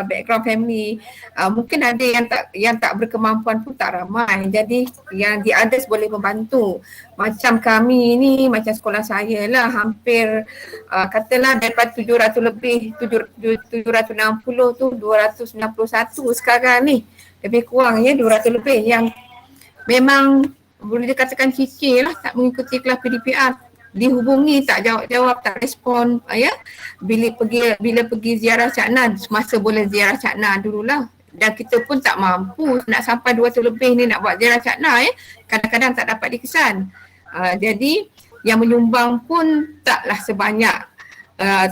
background family. Mungkin ada yang tak berkemampuan pun tak ramai. Jadi yang di others boleh membantu. Macam kami ni, macam sekolah saya lah hampir katalah daripada 700 lebih, 760 tu 291 sekarang ni. Lebih kurang ya 200 lebih yang memang boleh dikatakan cicir lah tak mengikuti kelas PDPR. Dihubungi tak jawab-jawab, tak respon ya. Bila pergi ziarah Cak Nan, semasa boleh ziarah Cak Nan dululah. Dan kita pun tak mampu nak sampai 200 lebih ni nak buat ziarah Cak Nan ya. Kadang-kadang tak dapat dikesan. Jadi yang menyumbang pun taklah sebanyak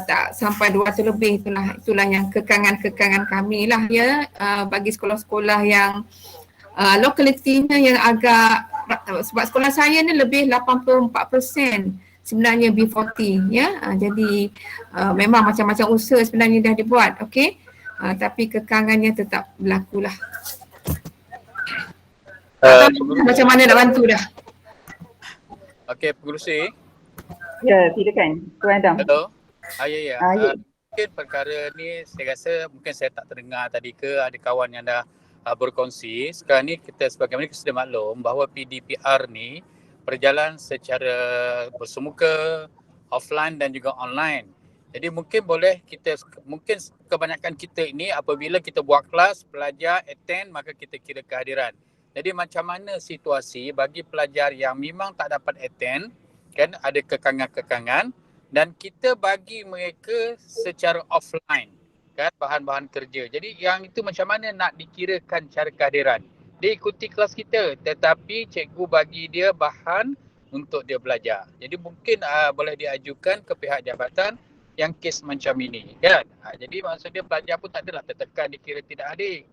tak sampai 200 lebih. Itulah yang kekangan-kekangan kami lah ya bagi sekolah-sekolah yang lokalitinya yang agak, sebab sekolah saya ni lebih 84% sebenarnya B40 ya. Jadi memang macam-macam usaha sebenarnya dah dibuat, okey. Tapi kekangannya tetap berlaku lah. Macam mana nak bantu dah? Okey, Pengerusi. Ya, silakan. Tuan Adam. Hello. Ya. Mungkin perkara ni saya rasa mungkin saya tak terdengar tadi ke ada kawan yang dah berkongsi. Sekarang ni kita sebagaimana kita sudah maklum bahawa PDPR ni berjalan secara bersemuka, offline dan juga online. Jadi mungkin kebanyakan kita ini apabila kita buat kelas, pelajar attend, maka kita kira kehadiran. Jadi macam mana situasi bagi pelajar yang memang tak dapat attend, kan ada kekangan-kekangan, dan kita bagi mereka secara offline, kan, bahan-bahan kerja. Jadi yang itu macam mana nak dikirakan cara kehadiran. Dia ikuti kelas kita tetapi cikgu bagi dia bahan untuk dia belajar. Jadi mungkin boleh diajukan ke pihak jabatan yang kes macam ini, kan. Jadi maksud dia pelajar pun tak adalah tertekan dikira tidak hadir.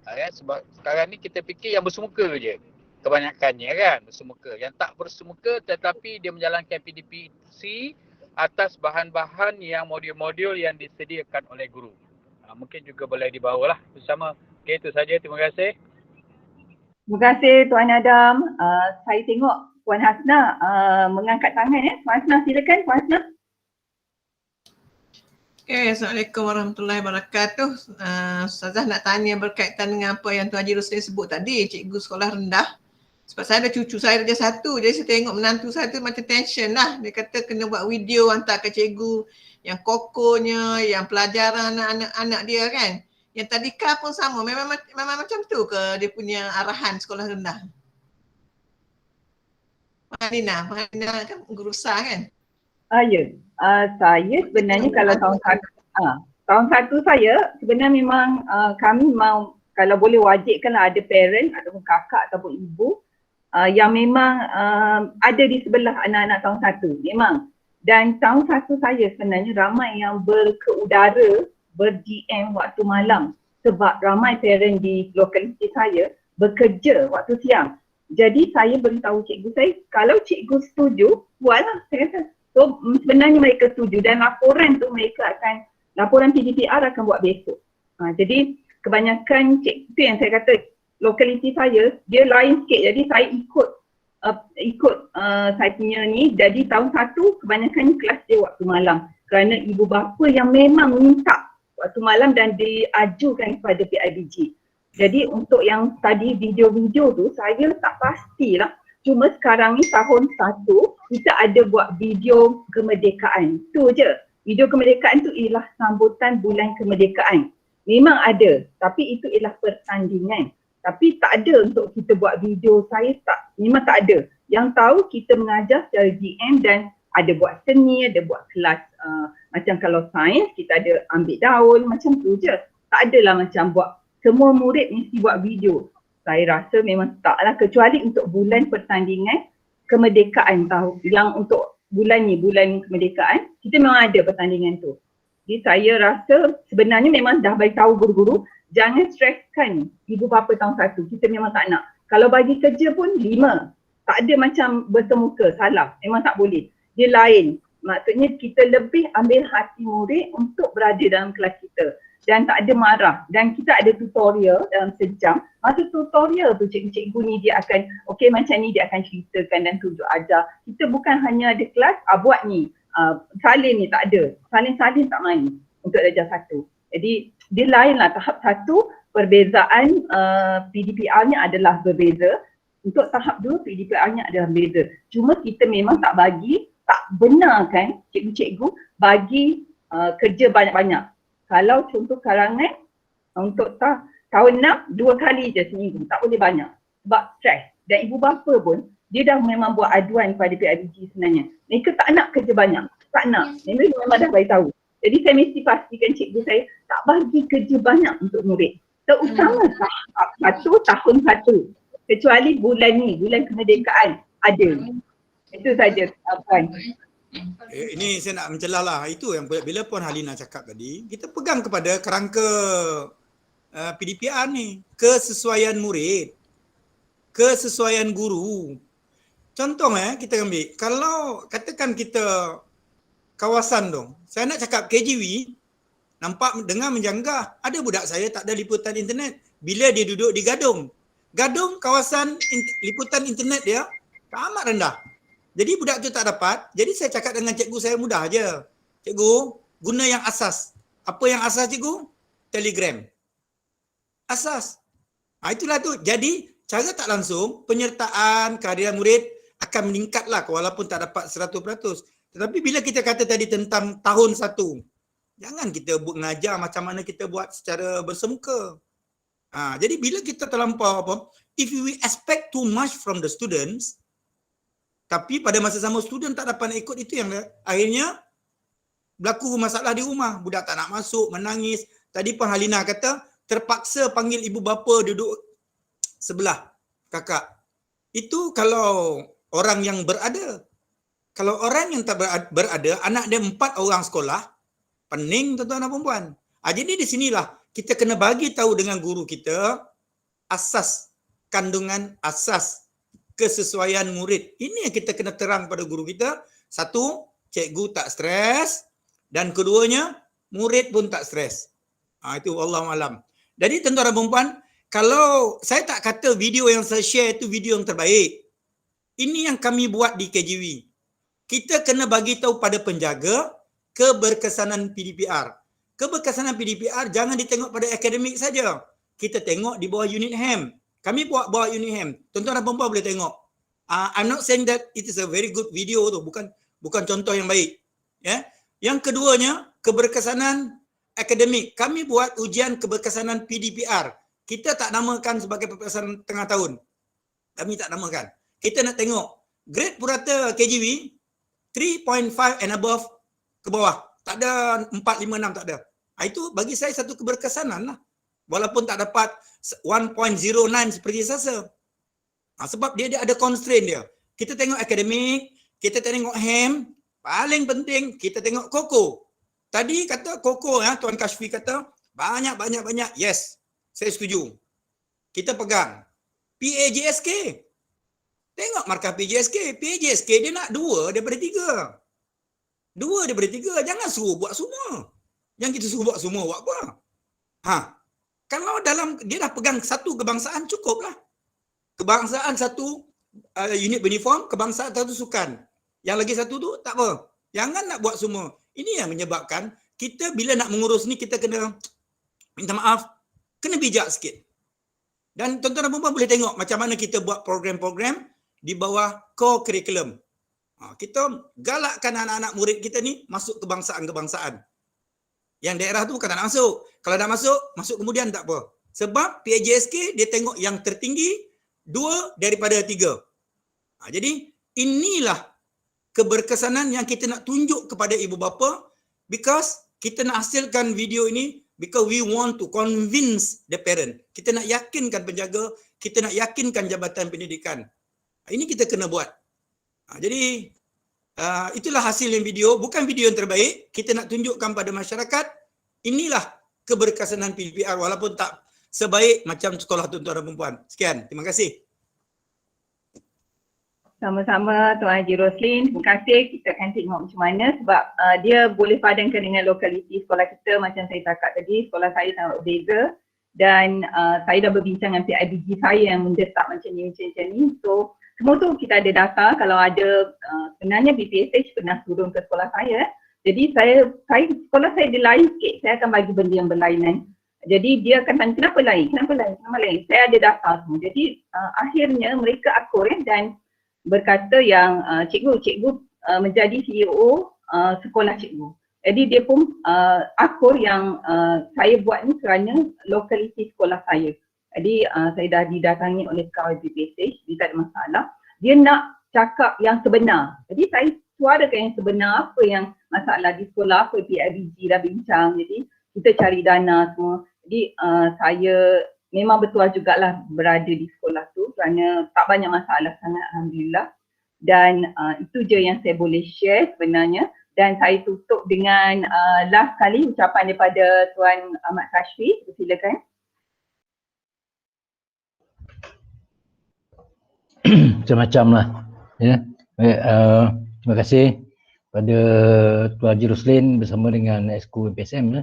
Ya, sebab sekarang ni kita fikir yang bersemuka je. Kebanyakannya kan bersemuka. Yang tak bersemuka tetapi dia menjalankan PDPC atas bahan-bahan yang modul-modul yang disediakan oleh guru. Mungkin juga boleh dibawalah bersama. Okey, itu saja. Terima kasih. Terima kasih Tuan Adam. Saya tengok Puan Hasna mengangkat tangan ya. Puan Hasna, silakan Puan Hasna. Okay, Assalamualaikum warahmatullahi wabarakatuh. Ustazah nak tanya berkaitan dengan apa yang Tuan Haji Roslin sebut tadi, cikgu sekolah rendah. Sebab saya ada cucu saya darjah 1, jadi saya tengok menantu saya tu macam tension lah. Dia kata kena buat video hantar ke cikgu yang kokonya, yang pelajaran anak-anak dia kan. Yang tadika pun sama, memang macam tu ke dia punya arahan sekolah rendah? Pak Lina kan guru besar kan? Ya. Saya sebenarnya kalau tahun satu saya sebenarnya memang kami mau kalau boleh wajibkanlah ada parent ataupun kakak ataupun ibu yang memang ada di sebelah anak-anak tahun 1 memang. Dan tahun 1 saya sebenarnya ramai yang berkeudara ber-DM waktu malam sebab ramai parent di lokaliti saya bekerja waktu siang. Jadi saya beritahu cikgu saya, kalau cikgu setuju buatlah, saya kata. So sebenarnya mereka setuju dan laporan PDPR akan buat besok. Jadi kebanyakan itu yang saya kata lokaliti saya dia lain sikit, jadi saya ikut saya punya ni. Jadi tahun 1 kebanyakan kelas dia waktu malam kerana ibu bapa yang memang minta waktu malam dan diajukan kepada PIBG. Jadi untuk yang tadi video-video tu saya tak pastilah. Cuma sekarang ni tahun 1 kita ada buat video kemerdekaan. Tu je. Video kemerdekaan tu ialah sambutan bulan kemerdekaan. Memang ada tapi itu ialah pertandingan. Tapi tak ada untuk kita buat video, memang tak ada. Yang tahu kita mengajar secara GM dan ada buat seni, ada buat kelas macam kalau sains kita ada ambil daun macam tu je. Tak adalah macam buat semua murid mesti buat video. Saya rasa memang taklah kecuali untuk bulan pertandingan kemerdekaan tahu yang untuk bulan ni, bulan kemerdekaan kita memang ada pertandingan tu. Jadi saya rasa sebenarnya memang dah bagi tahu guru-guru jangan streskan ibu bapa tahun 1. Kita memang tak nak. Kalau bagi kerja pun 5. Tak ada macam bersemuka, salah. Memang tak boleh. Dia lain. Maksudnya kita lebih ambil hati murid untuk berada dalam kelas kita. Dan tak ada marah. Dan kita ada tutorial dalam sejam. Masa tutorial tu cikgu-cikgu ni dia akan, okey macam ni dia akan ceritakan dan tunjuk ajar. Kita bukan hanya ada kelas, buat ni. Salin ni tak ada. Salin-salin tak main untuk darjah 1. Jadi dia lain lah tahap 1 perbezaan PDPR-nya adalah berbeza. Untuk tahap 2 PDPR-nya adalah berbeza. Cuma kita memang tak benarkan cikgu-cikgu bagi kerja banyak-banyak. Kalau contoh karangan untuk tahun 6 2 kali je seminggu, tak boleh banyak sebab stres. Dan ibu bapa pun dia dah memang buat aduan kepada PIBG sebenarnya. Mereka tak nak kerja banyak, tak nak. Memang dah bagi tahu. Jadi saya mesti pastikan cikgu saya tak bagi kerja banyak untuk murid. Terutama tahap 1 tahun 1. Kecuali bulan ni, bulan kemerdekaan ada. Itu saja Puan. Ini saya nak mencelah lah. Itu yang bila Puan Halina cakap tadi, kita pegang kepada kerangka PDPR ni. Kesesuaian murid, kesesuaian guru. Contoh kita ambil, kalau katakan kita kawasan dong, saya nak cakap KGV, nampak dengar menjanggah. Ada budak saya tak ada liputan internet. Bila dia duduk di Gadong, kawasan liputan internet dia amat rendah. Jadi budak tu tak dapat. Jadi saya cakap dengan cikgu saya mudah aje. Cikgu, guna yang asas. Apa yang asas cikgu? Telegram. Asas. Itulah tu. Jadi cara tak langsung penyertaan kehadiran murid akan meningkatlah walaupun tak dapat 100%. Tetapi bila kita kata tadi tentang tahun 1, jangan kita mengajar macam mana kita buat secara bersemuka. Jadi bila kita terlampau if we expect too much from the students, tapi pada masa sama student tak dapat nak ikut, itu yang akhirnya berlaku masalah di rumah. Budak tak nak masuk, menangis. Tadi pun Halina kata terpaksa panggil ibu bapa duduk sebelah kakak. Itu kalau orang yang berada. Kalau orang yang tak berada, anak dia 4 orang sekolah, pening tuan-tuan dan perempuan. Jadi di sinilah kita kena bagi tahu dengan guru kita asas kandungan, asas kesesuaian murid. Ini yang kita kena terang pada guru kita. 1, cikgu tak stres, dan keduanya murid pun tak stres. Itu wallahualam. Jadi tuan-tuan dan perempuan, kalau saya tak kata video yang saya share itu video yang terbaik. Ini yang kami buat di KJW. Kita kena bagi tahu pada penjaga keberkesanan PDPR. Keberkesanan PDPR jangan ditengok pada akademik saja. Kita tengok di bawah unit HAM. Kami buat bawah unit HAM. Tuan-tuan dan perempuan boleh tengok. I'm not saying that it is a very good video tu. Bukan contoh yang baik. Ya. Yang keduanya, keberkesanan akademik. Kami buat ujian keberkesanan PDPR. Kita tak namakan sebagai peperiksaan tengah tahun. Kami tak namakan. Kita nak tengok grade purata KJW 3.5 and above ke bawah. Tak ada 4, 5, 6, tak ada. Itu bagi saya satu keberkesanan lah. Walaupun tak dapat 1.09 seperti sasa. Sebab dia ada constraint dia. Kita tengok akademik, kita tengok HAM, paling penting kita tengok KOKO. Tadi kata KOKO, Tuan Kashfi kata banyak. Yes, saya setuju. Kita pegang. PAJSK. Tengok markah PAJSK. PAJSK dia nak 2 daripada 3. 2 daripada 3. Jangan suruh buat semua. Yang kita suruh buat semua, buat apa? Kalau dalam dia dah pegang 1 kebangsaan, cukup lah. Kebangsaan 1 unit uniform, kebangsaan 1 sukan. Yang lagi 1 tu tak apa. Jangan nak buat semua. Ini yang menyebabkan kita bila nak mengurus ni kita kena minta maaf, kena bijak sikit. Dan tuan-tuan dan perempuan boleh tengok macam mana kita buat program-program di bawah core curriculum. Kita galakkan anak-anak murid kita ni masuk kebangsaan-kebangsaan. Yang daerah tu bukan tak nak masuk. Kalau dah masuk, masuk kemudian tak apa. Sebab PAJSK dia tengok yang tertinggi 2 daripada 3. Jadi inilah keberkesanan yang kita nak tunjuk kepada ibu bapa, because kita nak hasilkan video ini because we want to convince the parent. Kita nak yakinkan penjaga, kita nak yakinkan jabatan pendidikan. Ini kita kena buat. Jadi itulah hasil yang video, bukan video yang terbaik. Kita nak tunjukkan pada masyarakat inilah keberkesanan PDPR walaupun tak sebaik macam sekolah tuan-tuan dan perempuan. Sekian, terima kasih. Sama-sama Tuan Haji Roslin, terima kasih. Kita akan tengok macam mana sebab dia boleh padankan dengan lokaliti sekolah kita. Macam saya cakap tadi, sekolah saya sangat berbeza dan saya dah berbincang dengan PIBG saya yang mendesak macam ni. So semua tu kita ada data. Kalau ada sebenarnya BPSH pernah turun ke sekolah saya. Jadi sekolah saya dia lain sikit. Saya akan bagi benda yang berlainan. Jadi dia akan tanya kenapa lain? Saya ada data semua. Jadi akhirnya mereka akur dan berkata yang cikgu menjadi CEO sekolah cikgu. Jadi dia pun akur yang saya buat ni kerana lokaliti sekolah saya. Jadi saya dah didatangi oleh kawan BPSH, dia tak ada masalah. Dia nak cakap yang sebenar. Jadi saya suarakan yang sebenar, apa yang masalah di sekolah, apa PIBG dah bincang. Jadi kita cari dana semua. Jadi saya memang betul jugalah berada di sekolah tu kerana tak banyak masalah sangat, alhamdulillah. Dan itu je yang saya boleh share sebenarnya. Dan saya tutup dengan last kali ucapan daripada Tuan Ahmad Kashfi. Silakan. Macam-macam lah. Ya. Baik, terima kasih pada Tuan Haji Roslin bersama dengan Exco MPSM. Ya.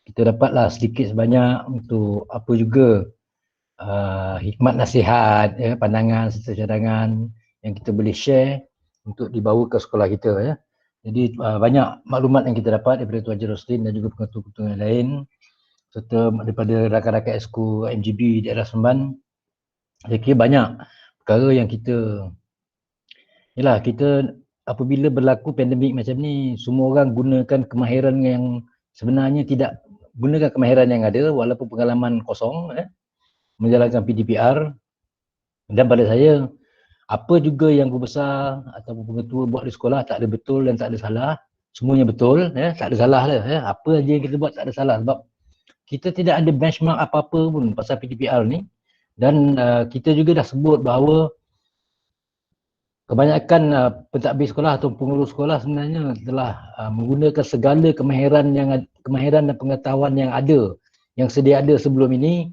Kita dapatlah sedikit sebanyak untuk apa juga hikmat nasihat, ya, pandangan serta cadangan yang kita boleh share untuk dibawa ke sekolah kita. Ya. Jadi banyak maklumat yang kita dapat daripada Tuan Haji Roslin dan juga pengetua-pengetua yang lain serta daripada rakan-rakan Exco MGB di daerah Seremban. Saya kira banyak perkara yang kita apabila berlaku pandemik macam ni, semua orang gunakan kemahiran yang sebenarnya tidak gunakan kemahiran yang ada walaupun pengalaman kosong menjalankan PDPR. Dan pada saya, apa juga yang guru besar ataupun pengetua buat di sekolah tak ada betul dan tak ada salah. Semuanya betul, tak ada salah lah. Apa aja yang kita buat tak ada salah sebab kita tidak ada benchmark apa-apa pun pasal PDPR ni. Dan kita juga dah sebut bahawa kebanyakan pentadbir sekolah atau pengurus sekolah sebenarnya telah menggunakan segala kemahiran dan pengetahuan yang ada, yang sedia ada sebelum ini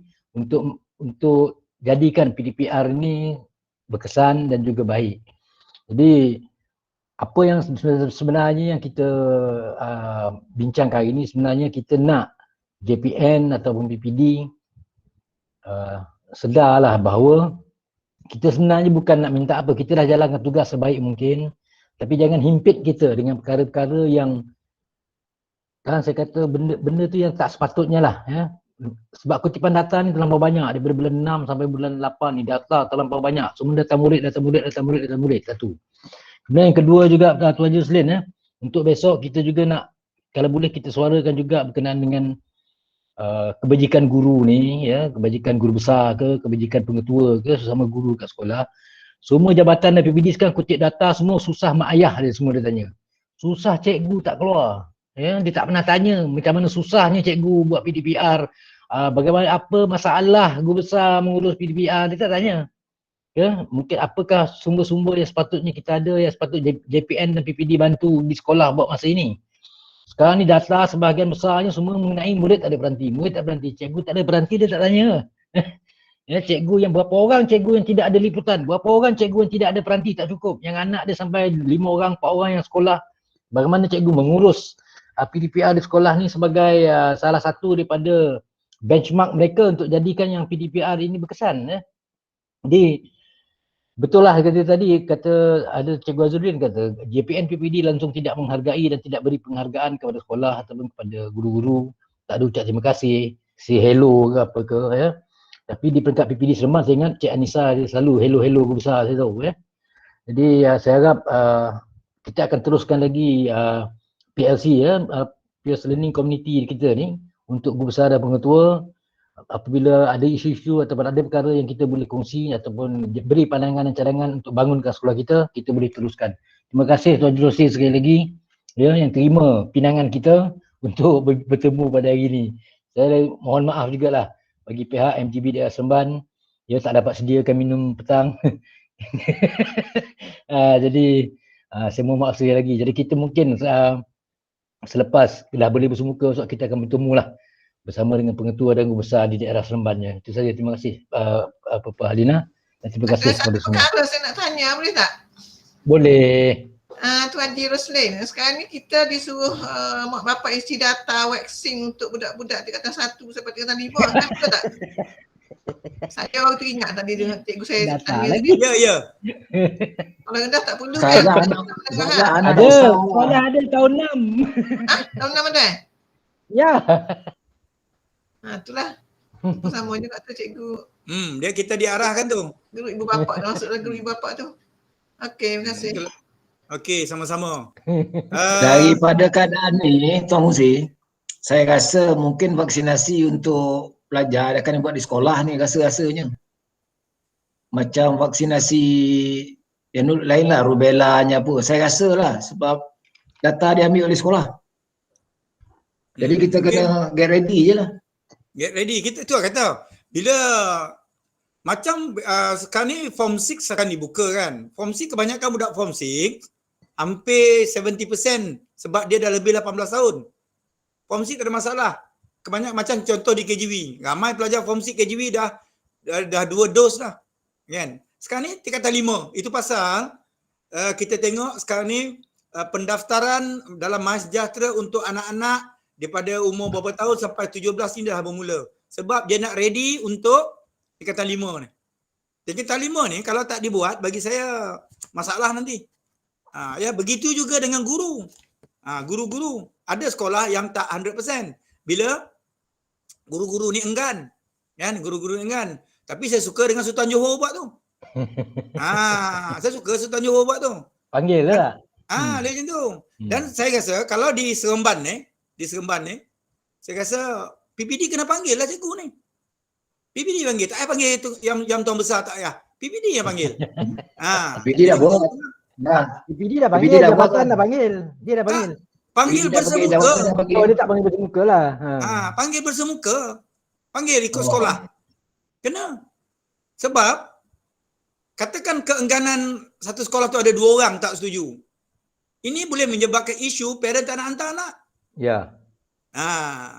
untuk jadikan PDPR ini berkesan dan juga baik. Jadi apa yang sebenarnya yang kita bincang hari ini, sebenarnya kita nak JPN ataupun PPD sedarlah bahawa kita sebenarnya bukan nak minta apa, kita dah jalankan tugas sebaik mungkin, tapi jangan himpit kita dengan perkara-perkara yang kan saya kata benda tu yang tak sepatutnya lah. Sebab kutipan data ni terlampau banyak, daripada bulan 6 sampai bulan 8 ni data terlampau banyak. Semua data murid. Satu. Kemudian yang kedua juga Tuan Haji Roslin, untuk besok kita juga nak, kalau boleh kita suarakan juga berkenaan dengan kebajikan guru ni, kebajikan guru besar ke, kebajikan pengetua ke, sesama guru kat sekolah. Semua jabatan dan PPD sekarang kutip data semua susah mak ayah dia semua dia tanya. Susah cikgu tak keluar. Dia tak pernah tanya macam mana susahnya cikgu buat PDPR. Bagaimana, apa masalah guru besar mengurus PDPR, dia tak tanya. Mungkin apakah sumber-sumber yang sepatutnya kita ada, yang sepatutnya JPN dan PPD bantu di sekolah buat masa ini. Sekarang ni data sebahagian besarnya semua mengenai murid tak ada berhenti, cikgu tak ada berhenti, dia tak tanya. Cikgu yang berapa orang cikgu yang tidak ada liputan, berapa orang cikgu yang tidak ada peranti tak cukup, yang anak dia sampai 5 orang, 4 orang yang sekolah. Bagaimana cikgu mengurus PDPR di sekolah ni sebagai salah satu daripada benchmark mereka untuk jadikan yang PDPR ini berkesan. Jadi betul lah kata ada Cikgu Azudin kata JPN PPD langsung tidak menghargai dan tidak beri penghargaan kepada sekolah ataupun kepada guru-guru, tak ada ucap terima kasih, say hello ke apa ke Tapi di peringkat PPD Seremban saya ingat Cik Anissa dia selalu hello guru besar, saya tahu Jadi saya harap kita akan teruskan lagi PLC Peers Learning Community kita ni untuk guru besar dan pengetua. Apabila ada isu-isu ataupun ada perkara yang kita boleh kongsi ataupun beri pandangan dan cadangan untuk bangunkan sekolah kita boleh teruskan. Terima kasih Tuan Haji Roslin sekali lagi yang terima pinangan kita untuk bertemu pada hari ini. Saya mohon maaf jugalah bagi pihak MGB Daerah Seremban tak dapat sediakan minum petang. Jadi saya mohon maaf sekali lagi. Jadi kita mungkin selepas dah boleh bersemuka, kita akan bertemu lah bersama dengan pengetua dan guru besar di daerah Seremban. Itu saja. Terima kasih Puan Halina dan terima kasih kepada semua. Perkara saya nak tanya, boleh tak? Boleh. Tuan Haji Roslin, sekarang ni kita disuruh mak bapak isi data waxing untuk budak-budak tingkatan 1 sampai tingkatan 5, kan betul tak? Saya baru teringat tadi dengan cikgu saya tanya tadi. Ya. Kalau rendah tak perlu Saya kan? Ada, sekolah ada tahun 6. Tahun 6 ada? Ya. Itulah. Sama juga tu cikgu. Dia kita diarahkan tu. Guru ibu bapa, masuklah guru ibu bapa tu. Okey, terima kasih. Okey, sama-sama. Daripada keadaan ni, Tuan Huzi, saya rasa mungkin vaksinasi untuk pelajar akan dibuat di sekolah ni rasa-rasanya. Macam vaksinasi yang lain lah, rubellanya apa. Saya rasa lah sebab data diambil oleh sekolah. Jadi kita kena get ready je lah. Get ready. Kita tu kata bila macam sekarang ni form 6 akan dibuka kan. Form 6 kebanyakan budak form 6 hampir 70% sebab dia dah lebih 18 tahun. Form 6 tak ada masalah. Kebanyakan macam contoh di KGV. Ramai pelajar form 6 KGV dah 2 dos dah. Kan? Sekarang ni tingkatan 5. Itu pasal kita tengok sekarang ni pendaftaran dalam MySejahtera untuk anak-anak daripada umur berapa tahun sampai 17 ni dah bermula. Sebab dia nak ready untuk tingkatan 5 ni. Tingkatan 5 ni kalau tak dibuat bagi saya masalah nanti. Begitu juga dengan guru. Guru-guru. Ada sekolah yang tak 100%. Bila guru-guru ni enggan. Kan? Guru-guru ni enggan. Tapi saya suka dengan Sultan Johor buat tu. Saya suka Sultan Johor buat tu. Panggil lah. Dia macam tu. Dan saya rasa kalau di Seremban ni, saya rasa PPD kena panggil lah cikgu ni. PPD panggil, tak payah panggil tu yang tuan besar tak payah. PPD yang panggil. PPD dah buat. PPD dah panggil, jabatan dah panggil. Dia dah panggil. Panggil bersemuka. Oh, dia tak panggil bersemuka lah. Panggil bersemuka. Panggil ikut sekolah. Kena. Sebab katakan keengganan satu sekolah tu ada 2 orang tak setuju. Ini boleh menyebabkan isu parent tak nak hantar anak. Ya.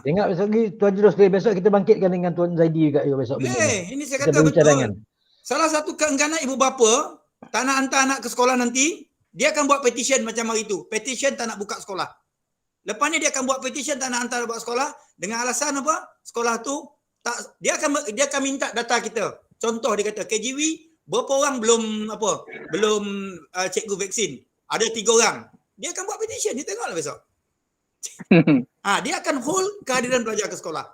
Tengok besok lagi Tuan Jurus, besok kita bangkitkan dengan Tuan Zaidi juga besok. Ini saya kata betul. Salah satu keengganan ibu bapa tak nak hantar anak ke sekolah nanti, dia akan buat petition macam hari tu. Petition tak nak buka sekolah. Lepas ni dia akan buat petition tak nak hantar buat sekolah dengan alasan apa? Sekolah tu tak, dia akan minta data kita. Contoh dia kata KGV berapa orang belum cikgu vaksin? Ada 3 orang. Dia akan buat petition, dia tengoklah besok. Dia akan hold kehadiran pelajar ke sekolah.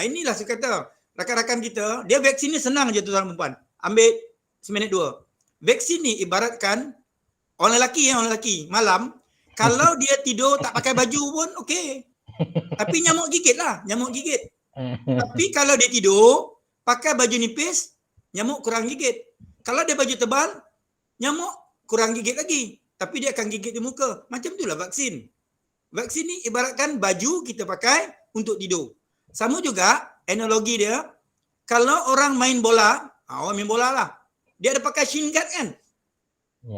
Inilah saya kata rakan-rakan kita, dia vaksin ni senang je tuan-tuan dan puan. Ambil seminit 2. Vaksin ni ibaratkan orang lelaki malam kalau dia tidur tak pakai baju pun okey. Tapi nyamuk gigit. Tapi kalau dia tidur pakai baju nipis, nyamuk kurang gigit. Kalau dia baju tebal, nyamuk kurang gigit lagi. Tapi dia akan gigit di muka. Macam itulah vaksin. Vaksin ni ibaratkan baju kita pakai untuk tidur. Sama juga analogi dia, kalau orang main bola, orang main bola lah. Dia ada pakai shin guard kan?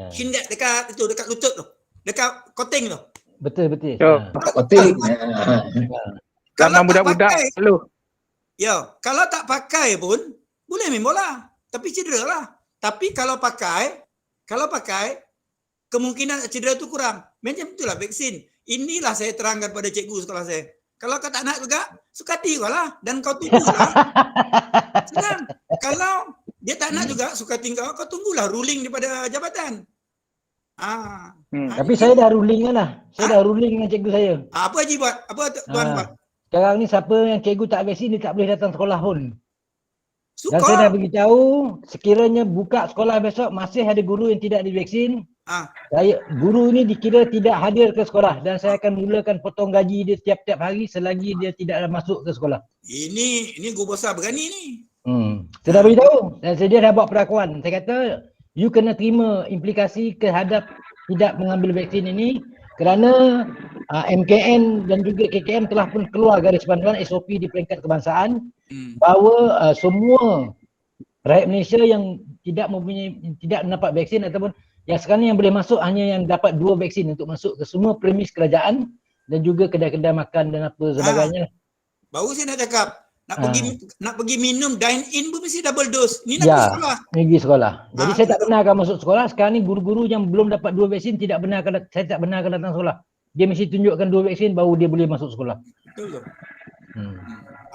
Shin guard dekat lutut tu. Dekat koting tu. Betul. Koting. Kalau budak-budak lu. Kalau tak pakai pun boleh main bola. Tapi cedera lah. Tapi kalau pakai kemungkinan cedera tu kurang. Macam itulah vaksin. Inilah saya terangkan pada cikgu sekolah saya. Kalau kau tak nak juga, sukati kau lah. Dan kau tunggulah. Senang. Kalau dia tak nak juga, sukati kau tunggulah ruling daripada jabatan. Tapi saya dah ruling kan lah. Saya dah ruling dengan cikgu saya. Apa Haji buat? Apa tuan buat? Sekarang ni siapa yang cikgu tak vaksin, dia tak boleh datang sekolah pun. Dan saya dah beritahu, sekiranya buka sekolah besok masih ada guru yang tidak divaksin, guru ini dikira tidak hadir ke sekolah dan saya akan mulakan potong gaji dia tiap-tiap hari selagi dia tidak masuk ke sekolah. Ini guru besar berani ni. Saya dah beritahu dan saya dah buat perakuan. Saya kata, you kena terima implikasi kehadap tidak mengambil vaksin ini kerana MKN dan juga KKM telah pun keluar garis panduan SOP di peringkat kebangsaan bahawa semua rakyat Malaysia yang tidak mendapat vaksin ataupun yang sekarang ni yang boleh masuk hanya yang dapat 2 vaksin untuk masuk ke semua premis kerajaan dan juga kedai-kedai makan dan apa sebagainya. Baru saya nak cakap, nak pergi minum dine in pun mesti double dose. Ni nak pergi sekolah. Pergi sekolah. Jadi saya tak benarkan masuk sekolah. Sekarang ni guru-guru yang belum dapat 2 vaksin saya tak benarkan datang sekolah. Dia mesti tunjukkan 2 vaksin baru dia boleh masuk sekolah. Betul.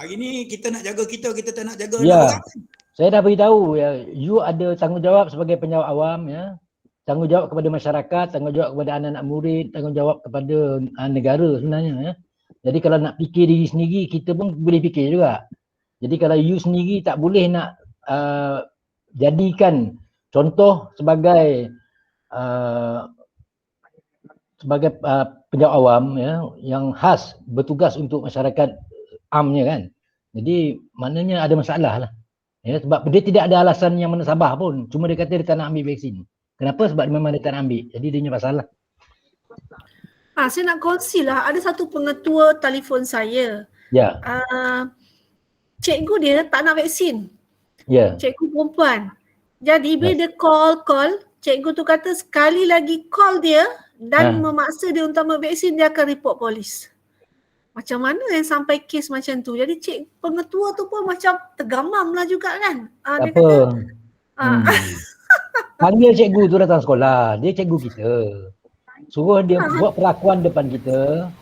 Hari ni kita nak jaga kita tak nak jaga orang. Saya dah beritahu you ada tanggungjawab sebagai penjawat awam tanggungjawab kepada masyarakat, tanggungjawab kepada anak-anak murid, tanggungjawab kepada negara sebenarnya Jadi kalau nak fikir diri sendiri, kita pun boleh fikir juga. Jadi kalau you sendiri tak boleh nak jadikan contoh sebagai penjawat awam yang khas bertugas untuk masyarakat amnya kan. Jadi maknanya ada masalah lah. Sebab dia tidak ada alasan yang menasabah pun. Cuma dia kata dia tak nak ambil vaksin. Kenapa? Sebab memang dia tak nak ambil. Jadi dia punya masalah. Saya nak kongsi lah. Ada satu pengetua telefon saya. Ya. Cikgu dia tak nak vaksin. Ya. Cikgu perempuan. Jadi bila dia call, cikgu tu kata sekali lagi call dia dan memaksa dia untuk ambil vaksin, dia akan report polis. Macam mana yang sampai kes macam tu? Jadi pengetua tu pun macam tergamam lah juga kan. Dia kata, panggil cikgu tu datang sekolah. Dia cikgu kita. Suruh dia buat perakuan depan kita.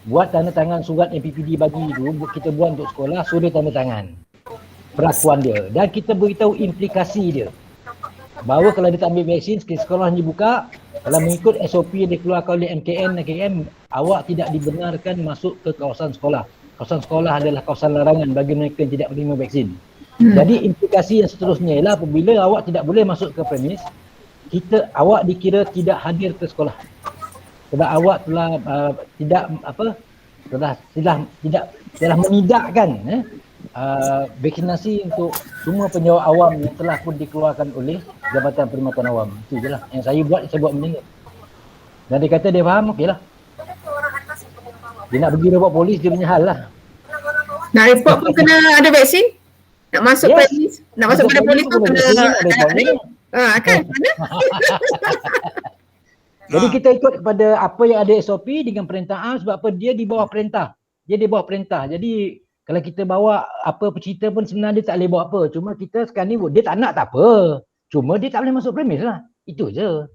Buat tanda tangan surat yang PPD bagi tu, kita buat untuk sekolah, suruh dia tanda tangan. Perakuan dia. Dan kita beritahu implikasi dia. Bahawa kalau dia tak ambil vaksin, sekolah dibuka, kalau mengikut SOP yang dikeluarkan oleh MKN dan KKM, awak tidak dibenarkan masuk ke kawasan sekolah. Kawasan sekolah adalah kawasan larangan bagi mereka yang tidak menerima vaksin. Jadi implikasi yang seterusnya ialah apabila awak tidak boleh masuk ke premis, awak dikira tidak hadir ke sekolah. sebab awak telah telah menidakkan vaksinasi untuk semua penjawat awam yang telah pun dikeluarkan oleh Jabatan Perkhidmatan Awam. Itu je lah yang saya buat macam ni. Dan dia kata dia faham, okey lah. Dia nak pergi report polis, dia punya hal lah. Nak report pun kena ada vaksin? Nak masuk polis, nak masuk pada polis pun kena ada kan? Mana? Jadi kita ikut kepada apa yang ada SOP dengan perintah am, sebab apa dia di bawah perintah. Dia di bawah perintah. Jadi kalau kita bawa apa cerita pun sebenarnya dia tak boleh buat apa. Cuma kita sekarang ni dia tak nak tak apa. Cuma dia tak boleh masuk premis lah. Itu je.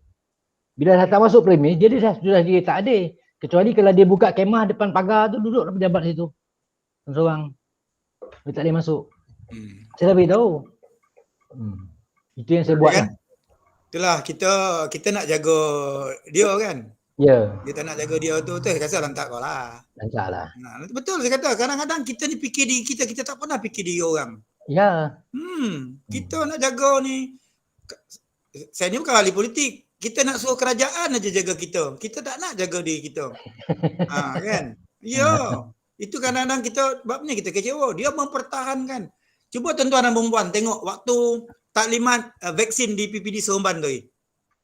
Bila dah tak masuk premis, dia sudah dia tak ada. Kecuali kalau dia buka kemah depan pagar tu, duduk pejabat situ. Seorang. Dia tak boleh masuk. Saya dah beritahu. Itu yang saya buat kan? lah. Itulah kita nak jaga dia kan. Ya. Dia tak nak jaga dia tu rasa lantak kau lah. Lantak lah. Betul saya kata, kadang-kadang kita ni fikir diri kita tak pernah fikir diri orang. Ya. Kita nak jaga ni. Saya ni bukan ahli politik. Kita nak suruh kerajaan aja jaga kita. Kita tak nak jaga diri kita. Kan? Ya. Itu kadang-kadang kita, sebab ni kita kecewa. Dia mempertahankan. Cuba tuan-tuan dan perempuan tengok waktu taklimat vaksin di PPD Seremban tu.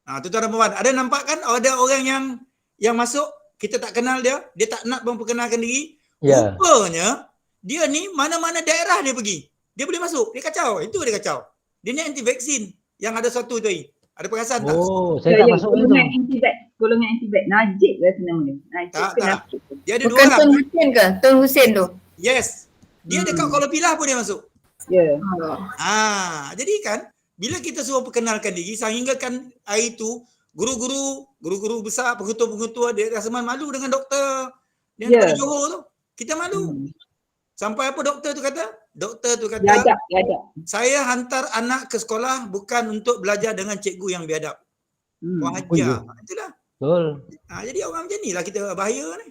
Tuan-tuan dan perempuan, ada nampak kan ada orang yang masuk, kita tak kenal dia tak nak memperkenalkan diri. Yeah. Rupanya dia ni mana-mana daerah dia pergi, dia boleh masuk. Dia kacau. Itu dia kacau. Dia ni anti vaksin yang ada satu tu. Ada perasan tak? Saya tak masuk golongan anti-vax. Golongan anti-vax. Najib lah nama dia. Najib tak. Dia ada bukan dua orang. Tun Hussein ke? Tun Hussein tu? Yes. Dia dekat Kuala Pilah pun dia masuk. Ya. Jadi kan bila kita suruh perkenalkan diri, sehingga kan hari itu guru-guru besar, pengetua-pengetua dia rasa malu dengan doktor yang daripada Johor tu. Kita malu. Sampai apa doktor tu kata? Doktor tu kata, biadab. Saya hantar anak ke sekolah bukan untuk belajar dengan cikgu yang biadab. Wah ajar. Itulah. Betul. Jadi orang macam ni lah kita bahaya ni.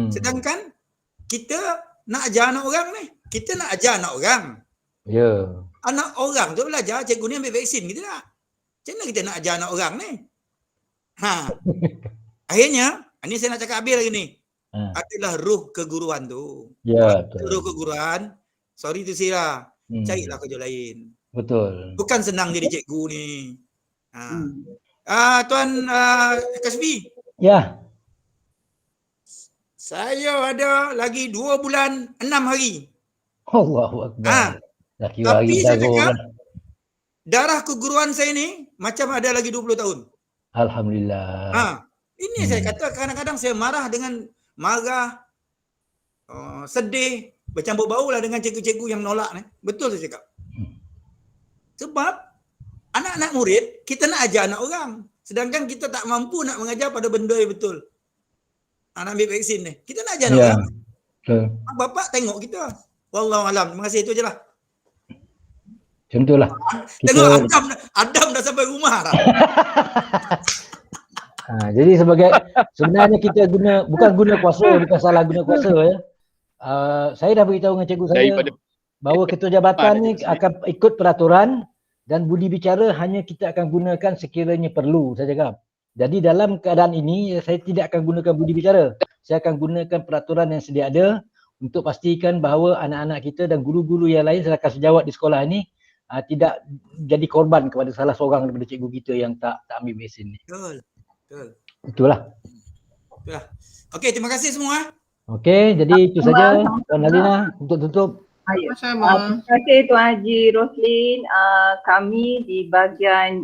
Sedangkan kita nak ajar anak orang ni. Kita nak ajar anak orang. Ya. Anak orang tu belajar, cikgu ni ambil vaksin, kita tak. Macam mana kita nak ajar anak orang ni? Akhirnya, ini saya nak cakap habis lagi ni. Adalah ruh keguruan tu. Ya, betul. Ruh keguruan, sorry tu Sira, carilah kerja lain. Betul. Bukan senang jadi cikgu ni. Tuan Kasbi. Ya. Saya ada lagi 2 bulan 6 hari. Allahu Akbar. Tapi saya cakap, darah keguruan saya ni macam ada lagi 20 tahun. Alhamdulillah. Ini saya kata kadang-kadang saya marah dengan sedih, bercampur bau lah dengan cikgu-cikgu yang nolak ni. Betul saya cakap. Sebab anak-anak murid, kita nak ajar anak orang. Sedangkan kita tak mampu nak mengajar pada benda yang betul. Nak ambil vaksin ni. Kita nak ajar anak orang. Bapak tengok kita. Wallahualam. Terima kasih, itu je lah. Macam tu lah. Tengok Adam dah sampai rumah dah. Jadi sebenarnya kita bukan guna kuasa, bukan salah guna kuasa ya. Saya dah beritahu dengan cikgu saya bahawa ketua jabatan ni akan ikut peraturan dan budi bicara hanya kita akan gunakan sekiranya perlu, saya cakap. Jadi dalam keadaan ini saya tidak akan gunakan budi bicara. Saya akan gunakan peraturan yang sedia ada untuk pastikan bahawa anak-anak kita dan guru-guru yang lain selaku sejawat di sekolah ini tidak jadi korban kepada salah seorang daripada cikgu kita yang tak ambil vaksin ni. Betul. Itulah. Okey, terima kasih semua. Okey, jadi itu saja Tuan Alina untuk tutup. Terima kasih Tuan Haji Roslin. Kami di bahagian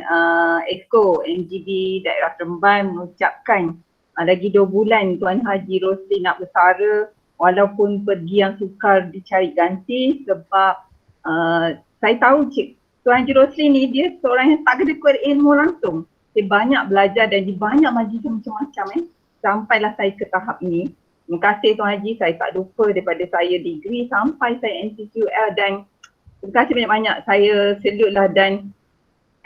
Exco MGB Daerah Seremban mengucapkan lagi 2 bulan Tuan Haji Roslin nak bersara, walaupun pergi yang sukar dicari ganti sebab saya tahu Tuan Haji Roslin ni dia seorang yang tak ada kuat ilmu langsung. Dia banyak belajar dan dia banyak majlis macam-macam sampailah saya ke tahap ini. Terima kasih Tuan Haji, saya tak lupa daripada saya degree sampai saya NCQL dan terima kasih banyak-banyak. Saya salute lah dan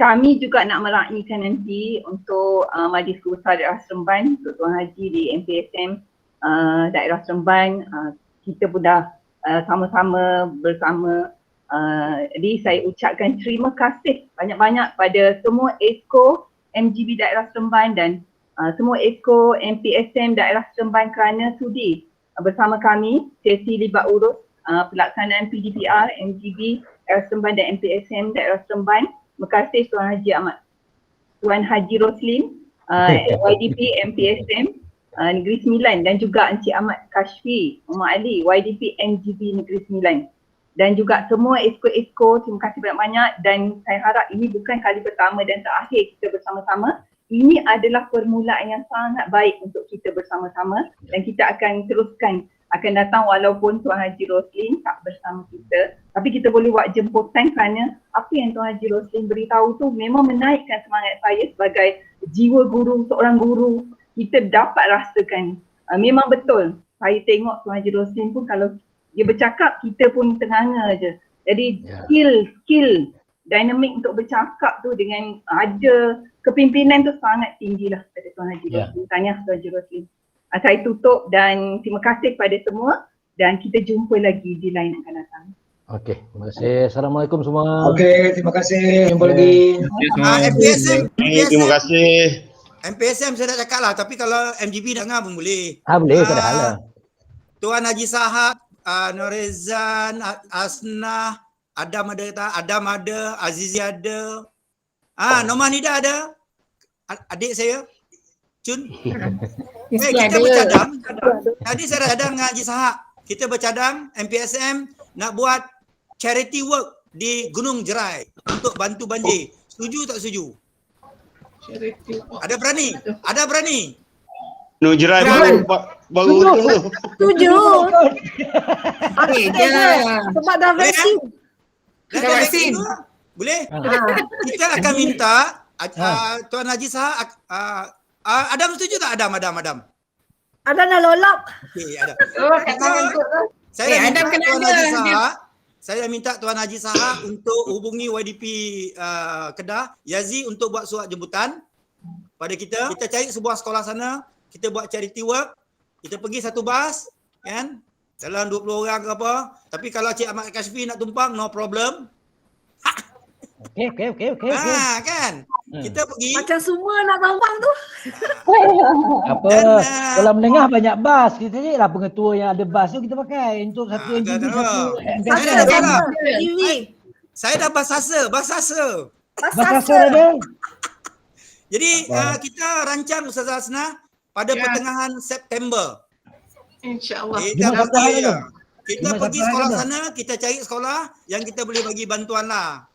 kami juga nak meraihkan nanti untuk Majlis Besar Daerah Seremban untuk Tuan Haji di MPSM Daerah Seremban. Kita pun dah sama-sama bersama. Jadi saya ucapkan terima kasih banyak-banyak pada semua Exco MGB Daerah Seremban dan semua exco MPSM daerah Seremban kerana sudi bersama kami sesi libat urus pelaksanaan PDPR, MGB daerah Seremban dan MPSM daerah Seremban. Terima kasih Tuan Haji Ahmad, Tuan Haji Roslin, YDP MPSM Negeri Sembilan dan juga Encik Ahmad Kashfi Muhammad Ali YDP MGB Negeri Sembilan dan juga semua exco-exco. Terima kasih banyak-banyak dan saya harap ini bukan kali pertama dan terakhir kita bersama-sama. Ini adalah permulaan yang sangat baik untuk kita bersama-sama dan kita akan teruskan, akan datang walaupun Tuan Haji Roslin tak bersama kita, tapi kita boleh buat jemputan kerana apa yang Tuan Haji Roslin beritahu tu memang menaikkan semangat saya sebagai jiwa guru, seorang guru. Kita dapat rasakan, memang betul saya tengok Tuan Haji Roslin pun kalau dia bercakap kita pun tenganga je. Jadi skill dinamik untuk bercakap tu dengan ada kepimpinan tu sangat tinggi lah pada Tuan Haji Roslin. Tanya Tuan Haji Roslin. Saya tutup dan terima kasih kepada semua dan kita jumpa lagi di lain akan datang. Okey, terima kasih. Assalamualaikum semua. Okey, terima kasih. Jumpa lagi. MPSM. Terima kasih. MPSM saya dah cakap lah, tapi kalau MGB dengar pun boleh. Boleh, tak ada hal lah. Tuan Haji Sahab, Norizan, Asnah, Adam ada, Azizi ada. Norman Nida ada. Adik saya. Cun. Kita bercadang. Tadi saya dah cadang dengan Haji Sahab. Kita bercadang MPSM nak buat charity work di Gunung Jerai untuk bantu banjir. Setuju tak setuju? Ada berani? Ada berani? Gunung Jerai baru untung tu. Setuju. Okey je. Sebab dah vaksin. Dah vaksin? Boleh? Kita akan minta Tuan Haji Sahab, Adam setuju tak Adam? Adam dah lolak. Okey, Adam. Saya dah minta Tuan Haji Sahab. Saya dah minta Tuan Haji Sahab untuk hubungi YDP Kedah, Yazi untuk buat surat jemputan pada kita. Kita cari sebuah sekolah sana, kita buat charity work. Kita pergi satu bas, kan? Dalam 20 orang ke apa. Tapi kalau Cik Ahmad Kashfi nak tumpang, no problem. Okey. Kan? Kita pergi. Macam semua nak tumpang tu. Apa? Kalau mendengar banyak bas, kita je lah pengetua yang ada bas tu kita pakai untuk satu NGB, satu TV. Saya dah bas sasa. Bas sasa ada. Jadi kita rancang Ustazah Asnah pada pertengahan September. InsyaAllah. Kita pergi sekolah sana, kita cari sekolah yang kita boleh bagi bantuan lah.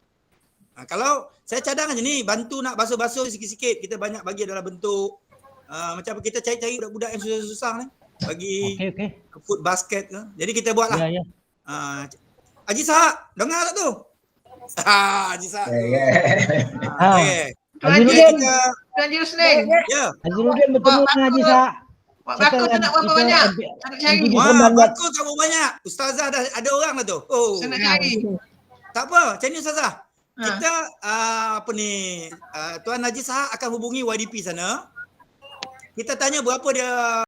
Kalau saya cadang aja ni, bantu nak basuh-basuh sikit-sikit, kita banyak bagi dalam bentuk macam kita cari-cari budak-budak yang susah-susah ni, bagi food basket ke. Jadi kita buat lah. Haji Sahab, dengar tak tu? Haji Sahab. Haji Rudin. Haji Roslin. Ya. Haji Rudin bertemu dengan Haji Sahab. Bakul tu nak berapa banyak? Nak cari. Bakul tak berapa banyak. Ustazah dah ada orang lah tu. Saya nak cari. Tak apa, macam ni Ustazah. Kita Tuan Haji Sahab akan hubungi YDP sana. Kita tanya berapa dia